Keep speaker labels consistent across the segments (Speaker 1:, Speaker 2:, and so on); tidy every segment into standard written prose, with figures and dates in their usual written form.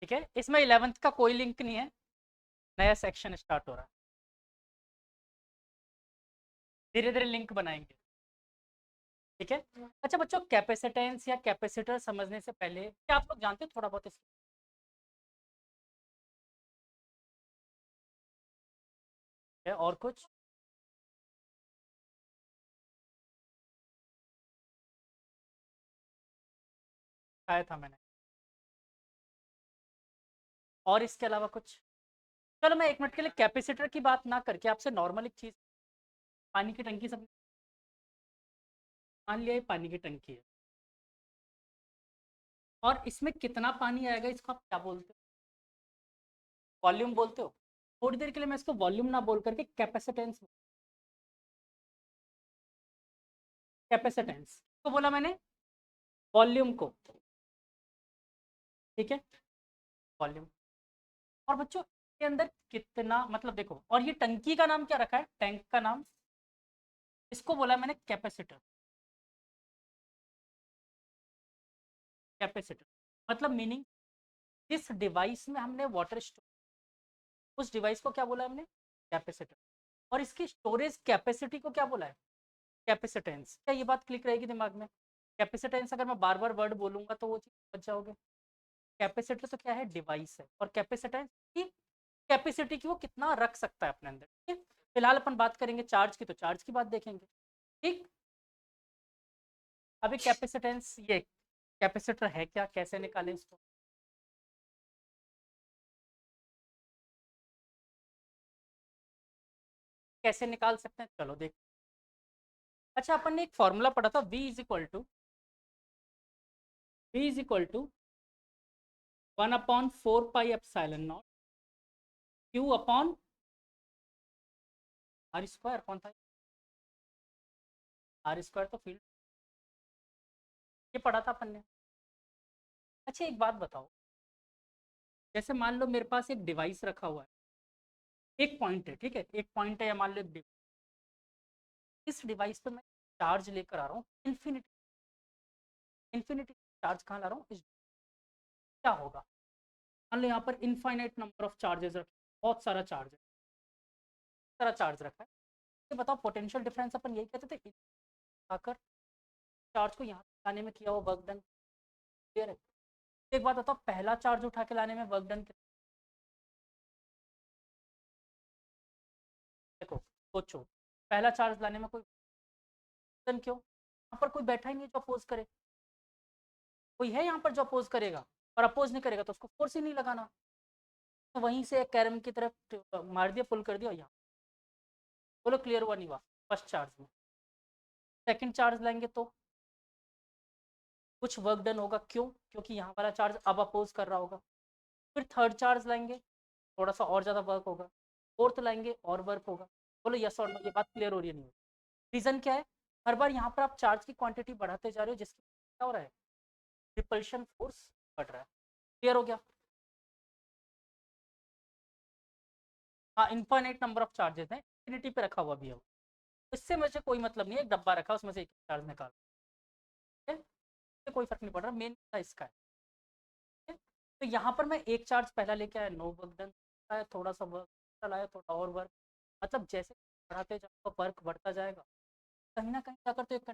Speaker 1: ठीक है, इसमें 11th का कोई लिंक नहीं है, नया सेक्शन स्टार्ट हो रहा है, धीरे धीरे लिंक बनाएंगे। ठीक है। अच्छा बच्चों, कैपेसिटेंस या कैपेसिटर समझने से पहले क्या आप लोग जानते हो थोड़ा बहुत इसके और कुछ? आया था मैंने, और इसके अलावा कुछ? चलो मैं 1 मिनट के लिए कैपेसिटर की बात ना करके आपसे नॉर्मल एक चीज, पानी की टंकी सब मान लिया, ये पानी की टंकी है, और इसमें कितना पानी आएगा इसको आप क्या बोलते हो? वॉल्यूम बोलते हो? थोड़ी देर के लिए मैं इसको वॉल्यूम ना बोल करके कैपेसिटेंस, कैपेसिटेंस को बोला मैंने, वॉल्यूम को। ठीक है, वॉल्यूम। और बच्चों के अंदर कितना, मतलब देखो, और ये टंकी का नाम क्या रखा है, टैंक का नाम, इसको बोला मैंने कैपेसिटर। कैपेसिटर मतलब मीनिंग, जिस डिवाइस में हमने वाटर स्टोर, उस डिवाइस को क्या बोला हमने, कैपेसिटर। और इसकी स्टोरेज कैपेसिटी को क्या बोला है, कैपेसिटेंस। क्या ये बात क्लिक रहेगी दिमाग में? कैपेसिटेंस अगर मैं बार बार वर्ड बोलूंगा तो वो चीज समझ जाओगे। कैपेसिटर तो क्या है, डिवाइस है, और कैपेसिटेंस की कैपेसिटी की, वो कितना रख सकता है अपने अंदर। ठीक है, फिलहाल अपन बात करेंगे चार्ज की, तो चार्ज की बात देखेंगे। ठीक, अभी कैपेसिटेंस, ये कैपेसिटर है क्या, कैसे निकालें इसको? कैसे निकाल सकते हैं, चलो देख। अच्छा, अपन ने एक फॉर्मूला पढ़ा था, V is equal to 1/4 pi epsilon not Q upon R square. कौन था आर स्क्वायर? तो फील्ड, ये पढ़ा था अपन ने। अच्छा एक बात बताओ, जैसे मान लो मेरे पास एक डिवाइस रखा हुआ है, एक पॉइंट है, ठीक है, एक पॉइंट है, या मान लो एक इस डिवाइस पे मैं चार्ज लेकर आ रहा हूँ इन्फिनिटी, इन्फिनिटी चार्ज कहाँ ला रहा हूँ, क्या होगा? मान लो यहाँ पर इनफाइनाइट नंबर ऑफ चार्जेस रखे, बहुत सारा चार्ज है, सारा चार्ज रखा है। ये बताओ, पोटेंशियल डिफरेंस अपन यही कहते थे, आकर चार्ज को यहाँ लाने में किया हुआ वर्क डन, क्लियर है? एक बात बताओ, पहला चार्ज उठा के लाने में वर्क डन कितना? देखो, सोचो, पहला चार्ज लाने में कोई डन क्यों? यहाँ पर कोई बैठा ही नहीं है जो अपोज करे, कोई है यहाँ पर जो अपोज करेगा? और अपोज नहीं करेगा तो उसको फोर्स ही नहीं लगाना, तो वहीं से एक कैरम की तरफ मार दिया, पुल कर दिया यहाँ। बोलो क्लियर हुआ नहीं हुआ? फर्स्ट चार्ज में। सेकंड चार्ज लाएंगे तो कुछ वर्क डन होगा, क्यों? क्योंकि यहाँ वाला चार्ज अब अपोज कर रहा होगा। फिर थर्ड चार्ज लाएंगे, थोड़ा सा और ज़्यादा वर्क होगा। फोर्थ लाएंगे और वर्क होगा। बोलो यस और नो, ये बात क्लियर हो रही है नहीं? रीज़न क्या है? हर बार यहाँ पर आप चार्ज की क्वांटिटी बढ़ाते जा रहे हो, जिसकी क्या हो रहा है, रिपल्शन फोर्स बढ़ रहा है। क्लियर हो गया? हाँ, इनफाइनाइट नंबर ऑफ चार्जेस हैं, इन्फिनिटी पे रखा हुआ भी है वो। इससे मुझे कोई मतलब नहीं है, एक डब्बा रखा उसमें से एक चार्ज निकाल, ठीक है? इससे कोई फर्क नहीं पड़ रहा, मेन इसका है। ठीक है? तो यहाँ पर मैं एक चार्ज पहला लेके आया, नो वर्क डन आया, थोड़ा सा वर्क चलाया, थोड़ा और वर्क, मतलब जैसे बढ़ाते जाओ वर्क बढ़ता जाएगा, कहीं ना कहीं जाकर तो एक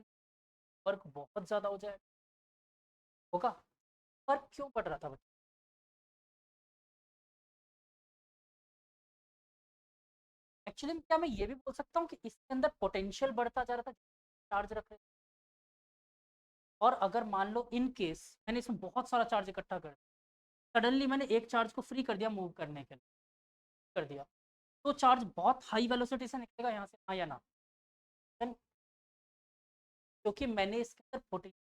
Speaker 1: वर्क बहुत ज़्यादा हो जाएगा, होगा। वर्क क्यों बढ़ रहा था बच्चा? एक्चुअली क्या मैं ये भी बोल सकता हूँ कि इसके अंदर पोटेंशियल बढ़ता जा रहा था, चार्ज रख रहे, और अगर मान लो इन केस मैंने इसमें बहुत सारा चार्ज इकट्ठा कर दिया, सडनली मैंने एक चार्ज को फ्री कर दिया मूव करने के लिए, कर दिया, तो चार्ज बहुत हाई वेलोसिटी से निकलेगा यहाँ से, हाँ या ना? Then, क्योंकि मैंने इसके अंदर पोटेंशियल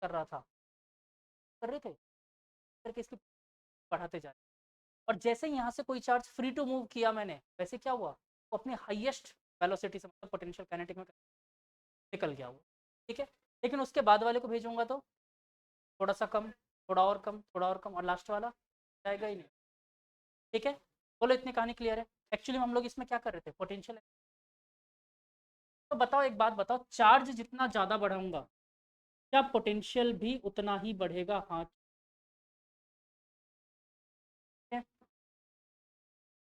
Speaker 1: कर रहा था, कर रहे थे, करके इसकी बढ़ाते जा रहे, और जैसे ही यहाँ से कोई चार्ज फ्री टू मूव किया मैंने, वैसे क्या हुआ, वो अपने हाईएस्ट वेलोसिटी से, मतलब पोटेंशियल काइनेटिक में निकल गया वो। ठीक है, लेकिन उसके बाद वाले को भेजूंगा तो थोड़ा सा कम, थोड़ा और कम, थोड़ा और कम, और लास्ट वाला जाएगा ही नहीं। ठीक है, बोलो इतनी कहानी क्लियर है? एक्चुअली हम लोग इसमें क्या कर रहे थे, पोटेंशियल। तो बताओ एक बात बताओ, चार्ज जितना ज़्यादा बढ़ाऊंगा, क्या पोटेंशियल भी उतना ही बढ़ेगा, हाँ?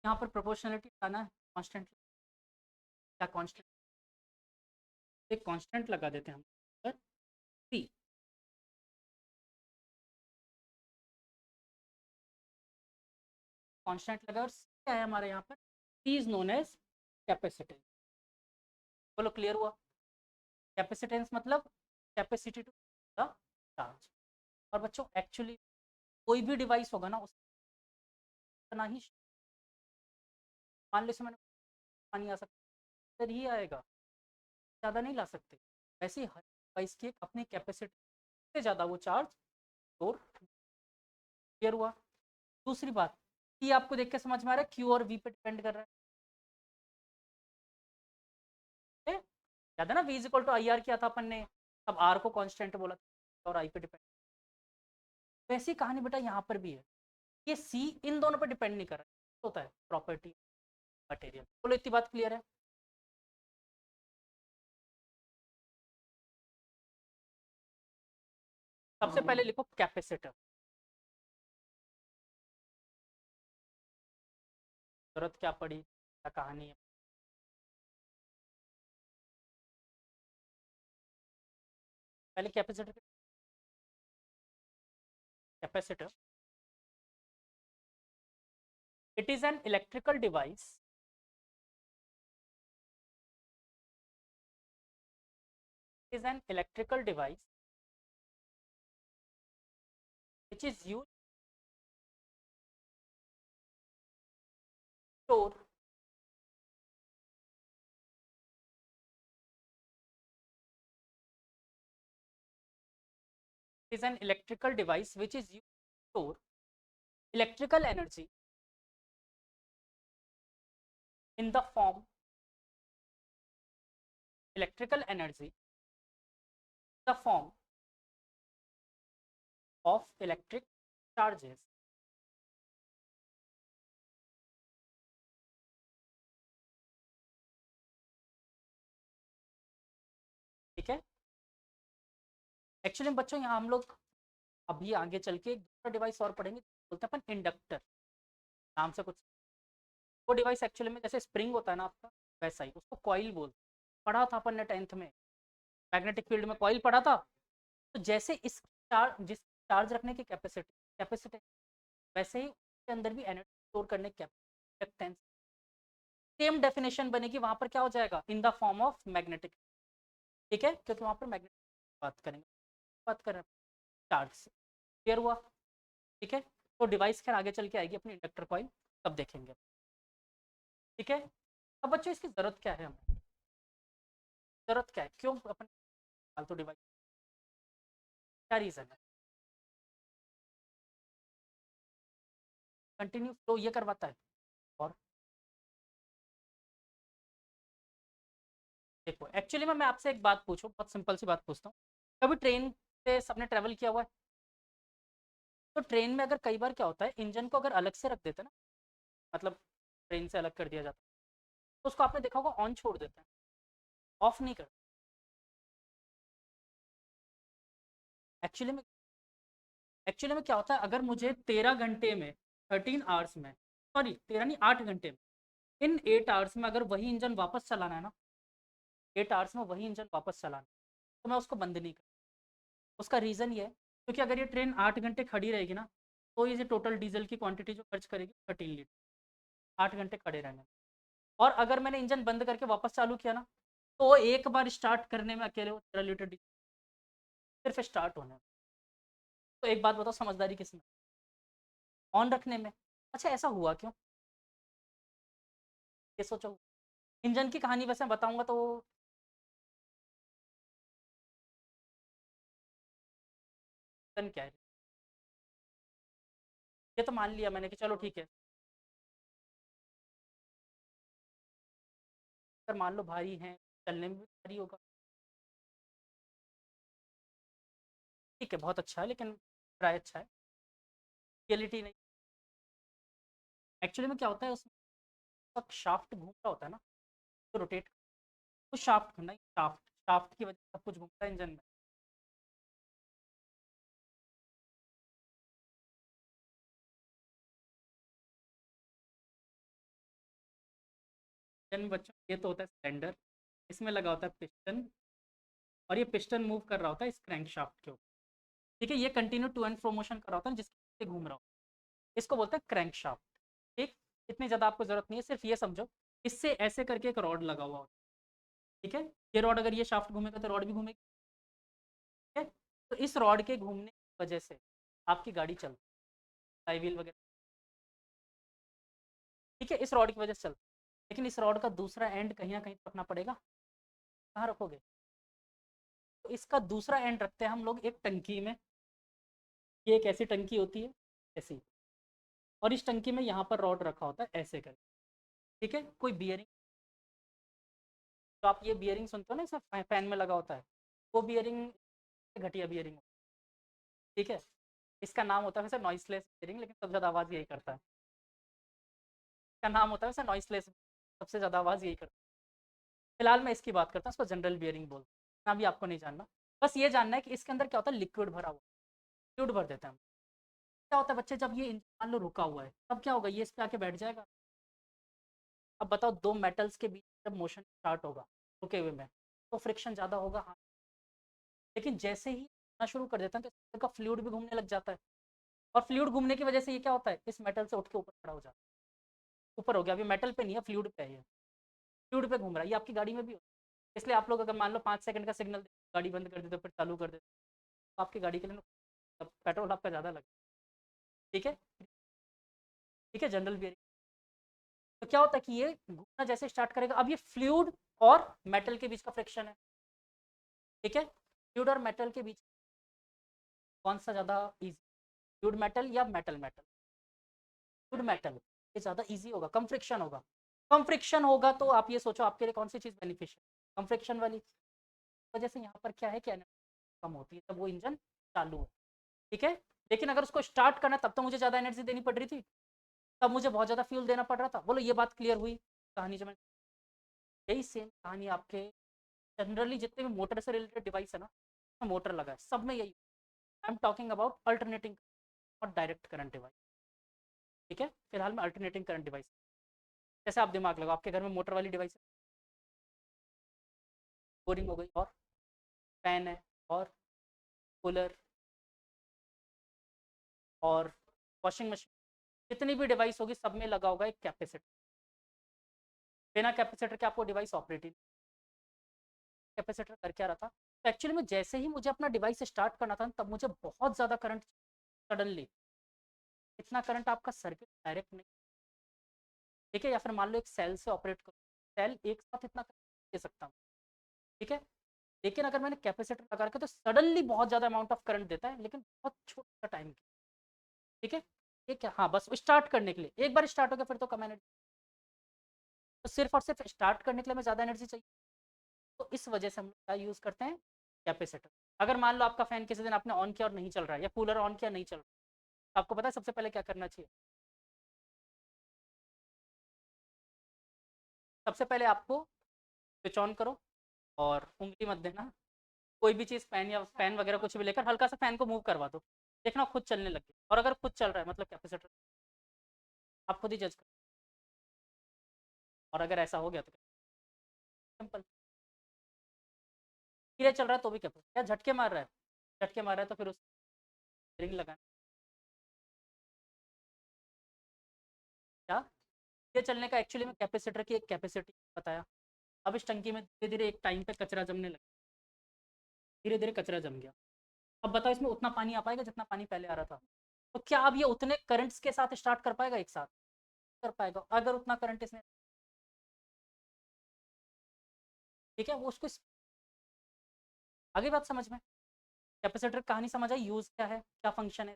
Speaker 1: यहाँ पर प्रोपोर्शनलिटी लाना है, कांस्टेंट, क्या कांस्टेंट, एक कांस्टेंट लगा देते हैं हम सी। कांस्टेंट लगा और C क्या है हमारे यहाँ पर, C is known as capacitance. बोलो क्लियर हुआ? कैपेसिटेंस मतलब कैपेसिटी टू द चार्ज। और बच्चों एक्चुअली कोई भी डिवाइस होगा ना उतना ही, मान लो इसमें पानी आ सकता है, ही आएगा, ज़्यादा नहीं ला सकते। वैसे ही हर डिवाइस की एक अपनी कैपेसिटी से ज़्यादा वो चार्ज स्टोर। क्लियर हुआ? दूसरी बात, कि आपको देख के समझ में आ रहा है क्यू और वी पे डिपेंड कर रहा है। याद है ना, V is equal to I R किया था अपन ने, अब आर को कांस्टेंट बोला था और आई पे डिपेंड। वैसी कहानी बेटा यहाँ पर भी है, ये सी इन दोनों पे डिपेंड नहीं कर रहा है, होता है प्रॉपर्टी मटेरियल। बोलो इतनी बात क्लियर है? सबसे पहले लिखो कैपेसिटर, जरूरत क्या पड़ी, क्या कहानी है। पहले capacitor, capacitor it is an electrical device, is an electrical device which is used to store is an electrical device which is used to store electrical energy in the form electrical energy the form of electric charges। ठीक है, actually बच्चों यहाँ हम लोग अभी आगे चल के एक दूसरा डिवाइस और पढ़ेंगे, बोलते हैं अपन इंडक्टर नाम से कुछ। वो डिवाइस एक्चुअली में जैसे स्प्रिंग होता है ना आपका, वैसा ही, उसको कॉइल बोलते हैं। पढ़ा था अपन ने 10th में, मैग्नेटिक फील्ड में कॉइल पढ़ा था। तो जैसे इस चार्ज, जिस चार्ज रखने की कैपेसिटी कैपेसिटी, वैसे ही उसके अंदर भी एनर्जी स्टोर करने की कैपेसिटेंस, सेम डेफिनेशन बनेगी वहां पर, क्या हो जाएगा, in the form of magnetic. ठीक है, क्योंकि वहां पर मैग्नेटिक बात करेंगे, बात कर रहे हैं चार्ज से। क्लियर हुआ? ठीक है, तो डिवाइस खैर आगे चल के आएगी अपनी इंडक्टर कॉइल, तब देखेंगे। ठीक है, अब बच्चों इसकी जरूरत क्या है हमें, जरूरत क्या है, क्यों अपन फालतू डिवाइस, क्या रीजन है? कंटिन्यू फ्लो ये करवाता है। और देखो एक्चुअली मैं आपसे एक बात पूछूं, बहुत सिंपल सी बात पूछता हूँ, कभी ट्रेन से सबने ट्रेवल किया हुआ है? तो ट्रेन में अगर कई बार क्या होता है, इंजन को अगर अलग से रख देते हैं ना, मतलब ट्रेन से अलग कर दिया जाता है, तो उसको आपने देखा होगा ऑन छोड़ देते हैं, ऑफ नहीं करते। एक्चुअली में एक्चुअली में क्या होता है, अगर मुझे 13 घंटे में, 13 आवर्स में, सॉरी 13 नहीं 8 घंटे में, इन 8 आवर्स में अगर वही इंजन वापस चलाना है ना, 8 आवर्स में वही इंजन वापस चलाना है, तो मैं उसको बंद नहीं कर। उसका रीज़न ये है, क्योंकि अगर ये ट्रेन 8 घंटे खड़ी रहेगी ना, तो ये टोटल डीजल की क्वांटिटी जो खर्च करेगी 13 लीटर, 8 घंटे खड़े रहने में। और अगर मैंने इंजन बंद करके वापस चालू किया ना, तो एक बार स्टार्ट करने में अकेले वो 13 लीटर डीजल सिर्फ स्टार्ट होने में। तो एक बात बताओ, समझदारी किसमें, ऑन रखने में। अच्छा ऐसा हुआ क्यों, ये सोचो। इंजन की कहानी वैसे बताऊंगा तो रीजन क्या है, ये तो मान लिया मैंने कि चलो ठीक है, अगर मान लो भारी है, चलने में भी भारी होगा। ठीक है, बहुत अच्छा है, लेकिन ट्राई अच्छा है, रियलिटी नहीं। एक्चुअली में क्या होता है, उसमें शाफ्ट घूम रहा होता है ना, तो रोटेट, तो शाफ्ट नहीं, शाफ्ट शाफ्ट की वजह से सब कुछ घूमता है इंजन में। जन बच्चों ये तो होता है सिलेंडर, इसमें लगा होता है पिस्टन, और ये पिस्टन मूव कर रहा होता है इस क्रैंकशाफ्ट के ऊपर। ठीक है, ये continue to and fro motion कर रहा होता है जिससे घूम रहा होता है, इसको बोलते हैं क्रैंकशाफ्ट। ठीक, इतनी ज़्यादा आपको ज़रूरत नहीं है, सिर्फ ये समझो इससे ऐसे करके एक रॉड लगा हुआ होता है। ठीक है, ये रॉड अगर ये शाफ्ट घूमेगा तो रॉड भी घूमेगी। ठीक है, तो इस रॉड के घूमने की वजह से आपकी गाड़ी चलती है, फ्लाई व्हील वगैरह। ठीक है, इस रॉड की वजह से चलती है, लेकिन इस रॉड का दूसरा एंड कहीं ना कहीं तो रखना पड़ेगा। कहाँ रखोगे? तो इसका दूसरा एंड रखते हैं हम लोग एक टंकी में। ये एक ऐसी टंकी होती है, ऐसी, और इस टंकी में यहाँ पर रॉड रखा होता है ऐसे कर। ठीक है, कोई बियरिंग, तो आप ये बियरिंग सुनते हो ना, इसमें फैन में लगा होता है, वो बियरिंग घटिया बियरिंग। ठीक है, इसका नाम होता है वैसे नॉइसलेस बियरिंग, लेकिन सबसे ज़्यादा आवाज़ यही करता है। इसका नाम होता है वैसे नॉइसलेस, सबसे ज़्यादा आवाज़ यही करता है। फिलहाल मैं इसकी बात करता हूँ, इसको जनरल बियरिंग बोलते हैं, ना भी आपको नहीं जानना। बस ये जानना है कि इसके अंदर क्या होता है, लिक्विड भरा हुआ, फ्लूइड भर देते हैं हम। क्या होता है बच्चे, जब ये मान लो रुका हुआ है, तब क्या होगा, ये इस पे आके बैठ जाएगा। अब बताओ, दो मेटल्स के बीच जब मोशन स्टार्ट होगा रुके हुए में, तो फ्रिक्शन ज़्यादा होगा, हाँ। लेकिन जैसे ही घूमना शुरू कर देते हैं तो इसका फ्लूइड भी घूमने लग जाता है, और फ्लूइड घूमने की वजह से ये क्या होता है, इस मेटल से उठ के ऊपर खड़ा हो जाता है। ऊपर हो गया, अभी मेटल पे नहीं है, फ्लूइड पे है ये, फ्लूइड पे घूम रहा है। ये आपकी गाड़ी में भी होता है। इसलिए आप लोग अगर मान लो 5 सेकंड का सिग्नल गाड़ी बंद कर देते हो फिर चालू कर देते हो, तो आपकी गाड़ी के लिए पेट्रोल आपका ज़्यादा लगेगा। ठीक है, ठीक है, जनरल बियरिंग। तो क्या होता है कि ये घूमना जैसे स्टार्ट करेगा, अब ये फ्लूइड और मेटल के बीच का फ्रिक्शन है। ठीक है, फ्लूइड और मेटल के बीच कौन सा ज़्यादा इजी, फ्लूइड मेटल या मेटल मेटल? फ्लूइड मेटल, ये ज़्यादा इजी होगा, कम फ्रिक्शन होगा। कम फ्रिक्शन होगा तो आप ये सोचो आपके लिए कौन सी चीज़ बेनिफिशियल, कम फ्रिक्शन वाली वजह से यहाँ पर क्या है कि एनर्जी कम होती है तब वो इंजन चालू है। ठीक है, लेकिन अगर उसको स्टार्ट करना तब तो मुझे ज़्यादा एनर्जी देनी पड़ रही थी, तब मुझे बहुत ज़्यादा फ्यूल देना पड़ रहा था। बोलो ये बात क्लियर हुई कहानी? जो मैं, यही सेम कहानी आपके जनरली जितने भी मोटर से रिलेटेड डिवाइस है ना, मोटर लगा है सब में यही। I am talking about alternating और डायरेक्ट करंट डिवाइस। ठीक है, फिलहाल में अल्टरनेटिंग करंट डिवाइस। जैसे आप दिमाग लगाओ, आपके घर में मोटर वाली डिवाइस है, बोरिंग हो गई, और फैन है, और कूलर, और वॉशिंग मशीन, जितनी भी डिवाइस होगी सब में लगा होगा एक कैपेसिटर। बिना कैपेसिटर के आपको डिवाइस ऑपरेट ही, कैपेसिटर कर क्या रहा था, तो एक्चुअली में जैसे ही मुझे अपना डिवाइस स्टार्ट करना था तब मुझे बहुत ज़्यादा करंट, सडनली इतना करंट आपका सर्किट डायरेक्ट नहीं। ठीक है, या फिर मान लो एक सेल से ऑपरेट करो, सेल एक साथ इतना करंट दे सकता हूँ। ठीक है, लेकिन अगर मैंने कैपेसिटर लगा रखा तो सडनली बहुत ज़्यादा अमाउंट ऑफ करंट देता है, लेकिन बहुत छोटा टाइम की। ठीक है, ये क्या, हाँ बस स्टार्ट करने के लिए, एक बार स्टार्ट हो गया फिर तो कम एनर्जी, तो सिर्फ और सिर्फ स्टार्ट करने के लिए हमें ज़्यादा एनर्जी चाहिए, तो इस वजह से हम क्या यूज़ करते हैं, कैपेसिटर। अगर मान लो आपका फैन किसी दिन आपने ऑन किया और नहीं चल रहा है, या कूलर ऑन किया नहीं चल रहा है, आपको पता है सबसे पहले क्या करना चाहिए? सबसे पहले आपको स्विच ऑन करो, और उंगली मत देना, कोई भी चीज़ फैन या फैन वगैरह कुछ भी लेकर हल्का सा फैन को मूव करवा दो, देखना खुद चलने लग गया। और अगर खुद चल रहा है मतलब कैपेसिटर, आप खुद ही जज करो। और अगर ऐसा हो गया तो सिंपल, धीरे चल रहा है तो भी कैपेसिटर, या झटके मार रहा है, झटके मार रहा है तो फिर उस रिंग लगाना। क्या, ये चलने का एक्चुअली में कैपेसिटर की एक कैपेसिटी बताया। अब इस टंकी में धीरे धीरे एक टाइम पे कचरा जमने लगा, धीरे धीरे कचरा जम गया। अब बताओ इसमें उतना पानी आ पाएगा जितना पानी पहले आ रहा था? तो क्या अब ये उतने करंट्स के साथ स्टार्ट कर पाएगा एक साथ? कर पाएगा, अगर उतना करंट इसने, ठीक है, वो उसको आगे बात समझ में, कैपेसिटर कहानी समझ आई, यूज क्या है, क्या फंक्शन है।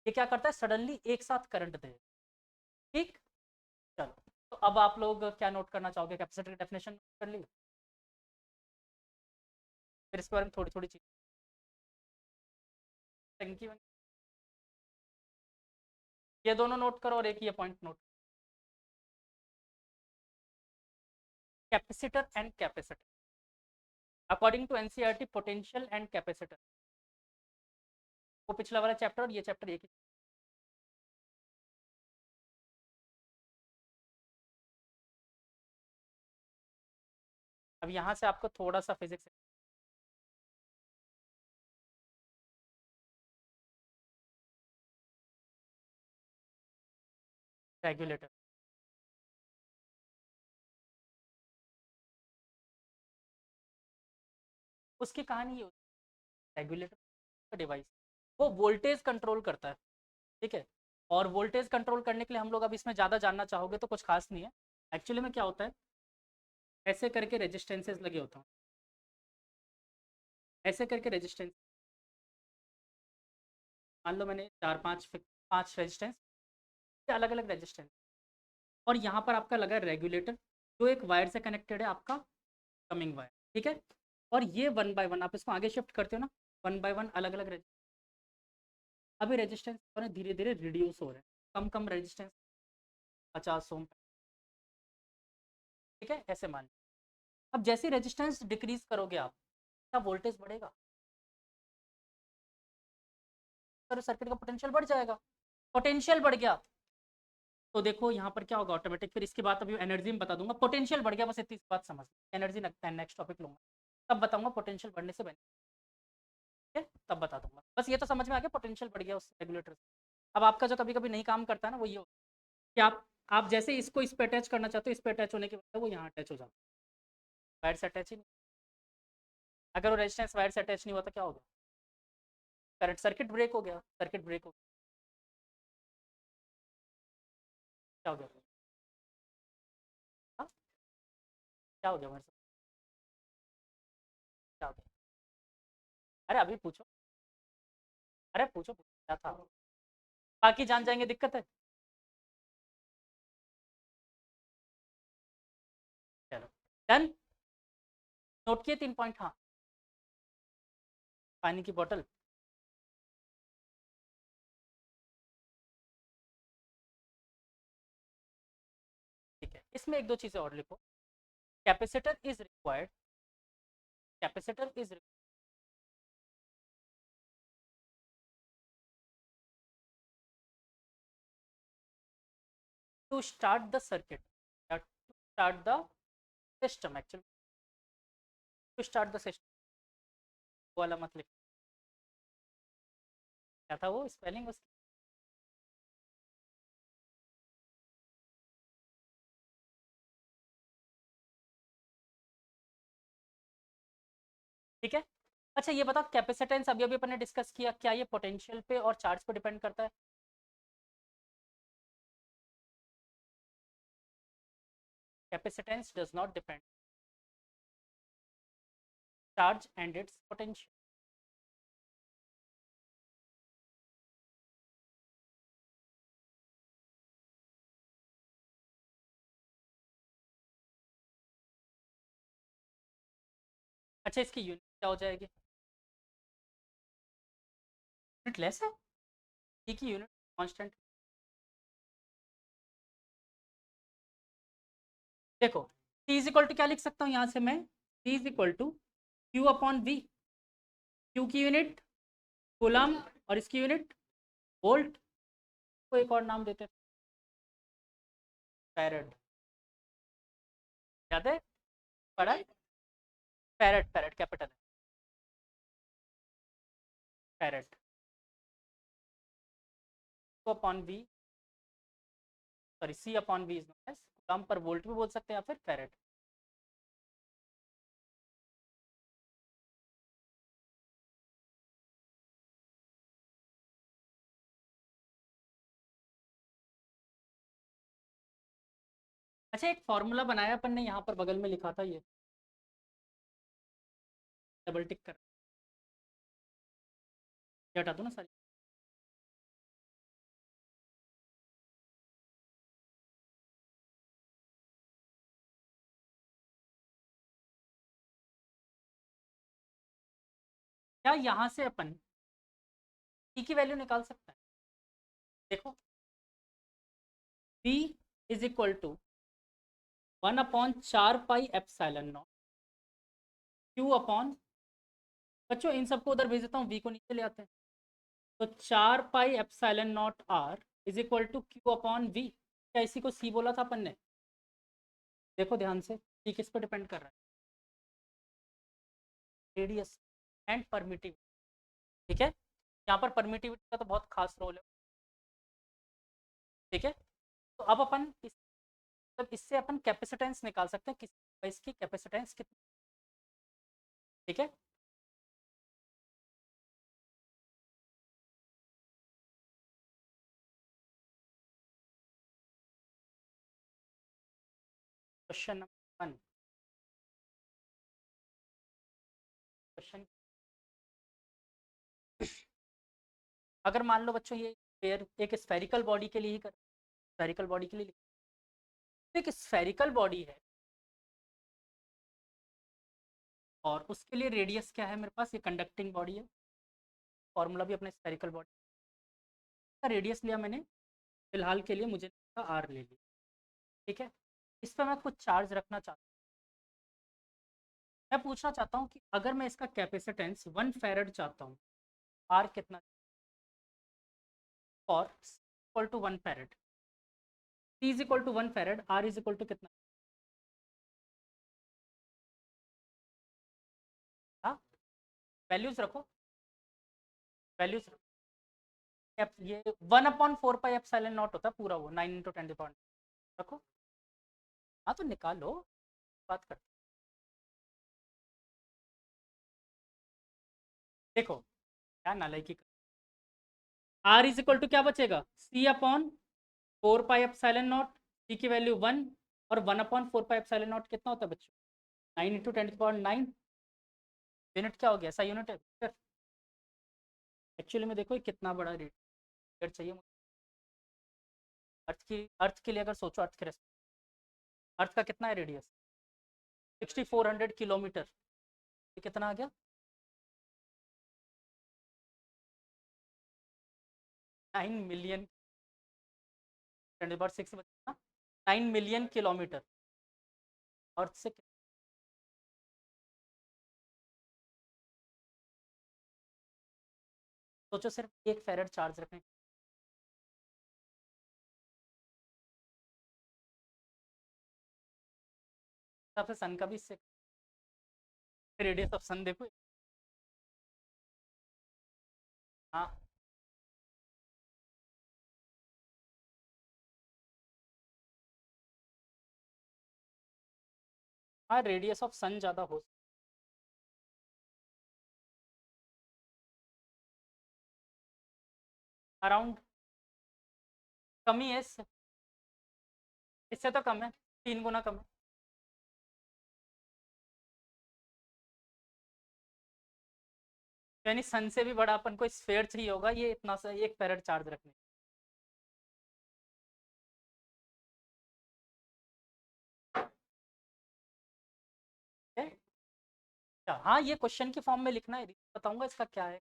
Speaker 1: ये क्या करता है, सडनली एक साथ करंट दे। ठीक, चलो, तो अब आप लोग क्या नोट करना चाहोगे, कैपेसिटर की डेफिनेशन कर ली, फिर इसके बारे में थोड़ी थोड़ी चीज, टंकी में ये दोनों नोट करो और एक ये point note, capacitor and capacitor according to NCERT, potential and capacitor, वो पिछला वाला चैप्टर और ये चैप्टर एक ही। अब यहाँ से आपको थोड़ा सा फिजिक्स रेगुलेटर, उसकी कहानी ये होती है, रेगुलेटर का डिवाइस वो वोल्टेज कंट्रोल करता है, ठीक है। और वोल्टेज कंट्रोल करने के लिए हम लोग अब इसमें ज़्यादा जानना चाहोगे तो कुछ खास नहीं है। एक्चुअली में क्या होता है, ऐसे करके रेजिस्टेंसेस लगे होते हैं, ऐसे करके रेजिस्टेंस, मान लो मैंने चार पाँच पाँच रेजिस्टेंस, अलग अलग रेजिस्टेंस, और यहाँ पर आपका लगा है रेगुलेटर, जो एक वायर से कनेक्टेड है, आपका कमिंग वायर, ठीक है। और ये वन बाय वन आप इसको आगे शिफ्ट करते हो ना, वन बाय वन अलग अलग, अभी रेजिस्टेंस धीरे धीरे रिड्यूस हो रहे हैं, कम कम रेजिस्टेंस, 50 ओम, ठीक है, ऐसे मान लीजिए। अब जैसे रेजिस्टेंस डिक्रीज करोगे आप, क्या वोल्टेज बढ़ेगा, तो सर्किट का पोटेंशियल बढ़ जाएगा, पोटेंशियल बढ़ गया तो देखो यहाँ पर क्या होगा ऑटोमेटिक, फिर इसके बाद अभी एनर्जी में बता दूंगा, पोटेंशियल बढ़ गया, बस इतनी बात समझ, एनर्जी नेक्स्ट टॉपिक लूंगा, तब बताऊंगा पोटेंशियल बढ़ने से बेनिफिट है, तब बता दूंगा, बस ये तो समझ में आ गया पोटेंशियल बढ़ गया उस रेगुलेटर से। अब आपका जो कभी कभी नहीं काम करता है ना, वो ये होता है कि आप जैसे इसको इस पे अटैच करना चाहते हो, इस पे अटैच होने के बाद वो यहाँ अटैच हो जाता है, वायर से अटैच ही नहीं, अगर वो रेजिस्टेंस वायर से अटैच नहीं हुआ तो क्या होगा, करंट, सर्किट ब्रेक हो गया, सर्किट ब्रेक हो गया, क्या हो गया, हाँ क्या हो गया मेरे साथ, क्या हो गया, अरे अभी पूछो, अरे पूछो पूछो क्या था, बाकी जान जाएंगे, दिक्कत है, चलो डन, नोट किए 3 पॉइंट, हाँ, पानी की बोतल, ठीक है, इसमें एक दो चीजें और लिखो, capacitor is required, capacitor is to start the circuit, to start the system, actually to start the system, वाला मत लिख, क्या था वो स्पेलिंग उसकी, ठीक है। अच्छा ये बताओ, कैपेसिटेंस अभी अभी अपन ने डिस्कस किया, क्या ये पोटेंशियल पे और चार्ज पे डिपेंड करता है, capacitance does not depend, charge and it's potential, अच्छा इसकी यूनिट क्या हो जाएगी, यूनिट लेस है, ठीक है, यूनिट कांस्टेंट, देखो T इज इक्वल टू क्या लिख सकता हूँ यहाँ से मैं, T is equal to Q upon V, Q की यूनिट कूलम और इसकी यूनिट वोल्ट, को एक और नाम देते हैं फैरड, याद है, पढ़ा है, फैरड, फैरड कैपिटल है, farad, Q upon V, sorry C upon V is known as coulomb per volt भी बोल सकते हैं या फिर फैरड, अच्छा एक फॉर्मूला बनाया अपन ने यहाँ पर बगल में लिखा था, ये डबल टिक कर, ये हटा दो ना सारी, क्या यहाँ से अपन E की वैल्यू निकाल सकते हैं, देखो V is equal to 1/4 pi epsilon not Q upon, बच्चों इन सबको उधर भेज देता हूँ, V को नीचे ले आते हैं, तो 4 pi epsilon not R is equal to Q upon V, क्या इसी को C बोला था अपन ने, देखो ध्यान से, C किस पर डिपेंड कर रहा है, रेडियस एंड परमिटिविटी। ठीक है, यहाँ पर परमिटिविटी का तो बहुत खास रोल है। ठीक है, तो अब अपन मतलब इससे अपन कैपेसिटेंस निकाल सकते हैं किसी डिवाइस की कैपेसिटेंस कितनी। ठीक है, क्वेश्चन नंबर 1। क्वेश्चन, अगर मान लो बच्चों ये पेयर एक स्फेरिकल बॉडी के लिए ही कर, स्फेरिकल बॉडी के लिए तो एक स्फेरिकल बॉडी है और उसके लिए रेडियस क्या है मेरे पास, ये कंडक्टिंग बॉडी है, फॉर्मूला भी अपने स्फेरिकल बॉडी का रेडियस लिया मैंने, फिलहाल के लिए मुझे आर ले लिया। ठीक है, इस पर मैं कुछ चार्ज रखना चाहता हूँ। मैं पूछना चाहता हूँ कि अगर मैं इसका कैपेसिटेंस 1 फैरड चाहता हूँ, आर कितना, और equal to 1 farad, T is equal to 1 farad, R is equal to कितना, हाँ वैल्यूज रखो, वैल्यूज ये 1/4 पाई एप्सिलॉन नॉट होता है पूरा, वो 9 × 10⁻⁹ रखो। हाँ तो निकालो, बात करते देखो क्या नालायकी कर, आर इज इक्वल टू क्या बचेगा, C/4 पाई एप्सिलॉन नॉट, सी की वैल्यू 1, और 1/4 पाई एप्सिलॉन नॉट कितना होता है बच्चों, 9 × 10⁻⁹। यूनिट क्या हो गया, ऐसा यूनिट है एक्चुअली में। देखो ये कितना बड़ा रेट चाहिए मुझे, अर्थ के लिए अगर सोचो, अर्थ के, अर्थ का कितना है रेडियस, 6400 किलोमीटर, ये कितना आ गया, 9 मिलियन, 10⁻⁶ बचेगा, 9 मिलियन किलोमीटर अर्थ से। सोचो सिर्फ 1 फैरड चार्ज रखने, हिसाब से सन का भी इससे रेडियस ऑफ सन देखो। हाँ हाँ, रेडियस ऑफ सन ज़्यादा हो, अराउंड, कम ही है इससे, इससे तो कम है, 3 गुना कम है। यानी सन से भी बड़ा अपन को स्फेयर चाहिए होगा ये इतना सा 1 फैरड चार्ज रखने। अच्छा हाँ, ये क्वेश्चन के फॉर्म में लिखना है, बताऊंगा इसका क्या है।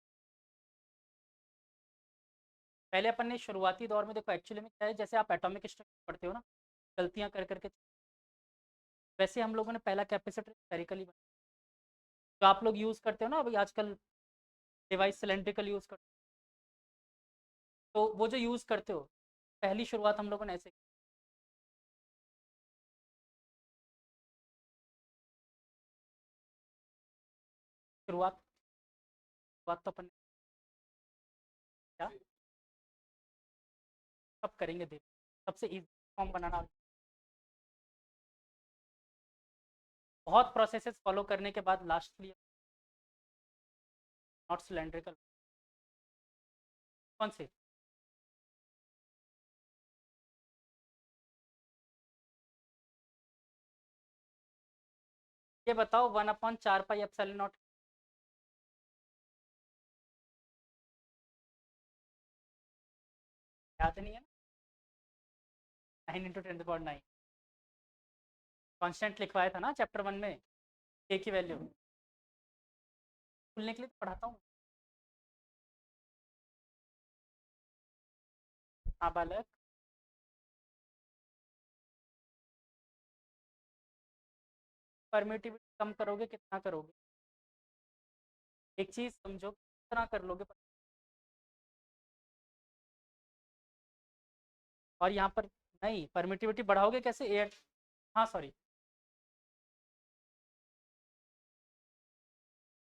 Speaker 1: पहले अपन ने शुरुआती दौर में देखो एक्चुअली में क्या है, जैसे आप एटॉमिक स्ट्रक्चर पढ़ते हो ना, गलतियां कर करके, वैसे हम लोगों ने पहला कैपेसिटर स्फेरिकली बनाया, जो आप लोग यूज़ करते हो ना अभी आजकल, डिवाइस सिलेंड्रिकल यूज़ करते हो, तो वो जो यूज़ करते हो, पहली शुरुआत हम लोगों ने ऐसे शुरुआत, शुरुआत तो अपन क्या सब करेंगे, देख सबसे इजी फॉर्म बनाना, बहुत प्रोसेसेस फॉलो करने के बाद लास्टली नॉट सिलेंड्रिकल, कौन से, ये बताओ 1/4 पाई एप्सिलॉन नॉट, याद नहीं है ना, 9 × 10⁻⁹ कांस्टेंट लिखवाया था ना चैप्टर 1 में, के की वैल्यू खुलने के लिए तो पढ़ाता हूँ। हाँ बालक, परमिटिविटी कम करोगे कितना करोगे, एक चीज समझो कितना कर लोगे, और यहाँ पर नहीं, परमिटिविटी बढ़ाओगे कैसे, एयर, हाँ सॉरी,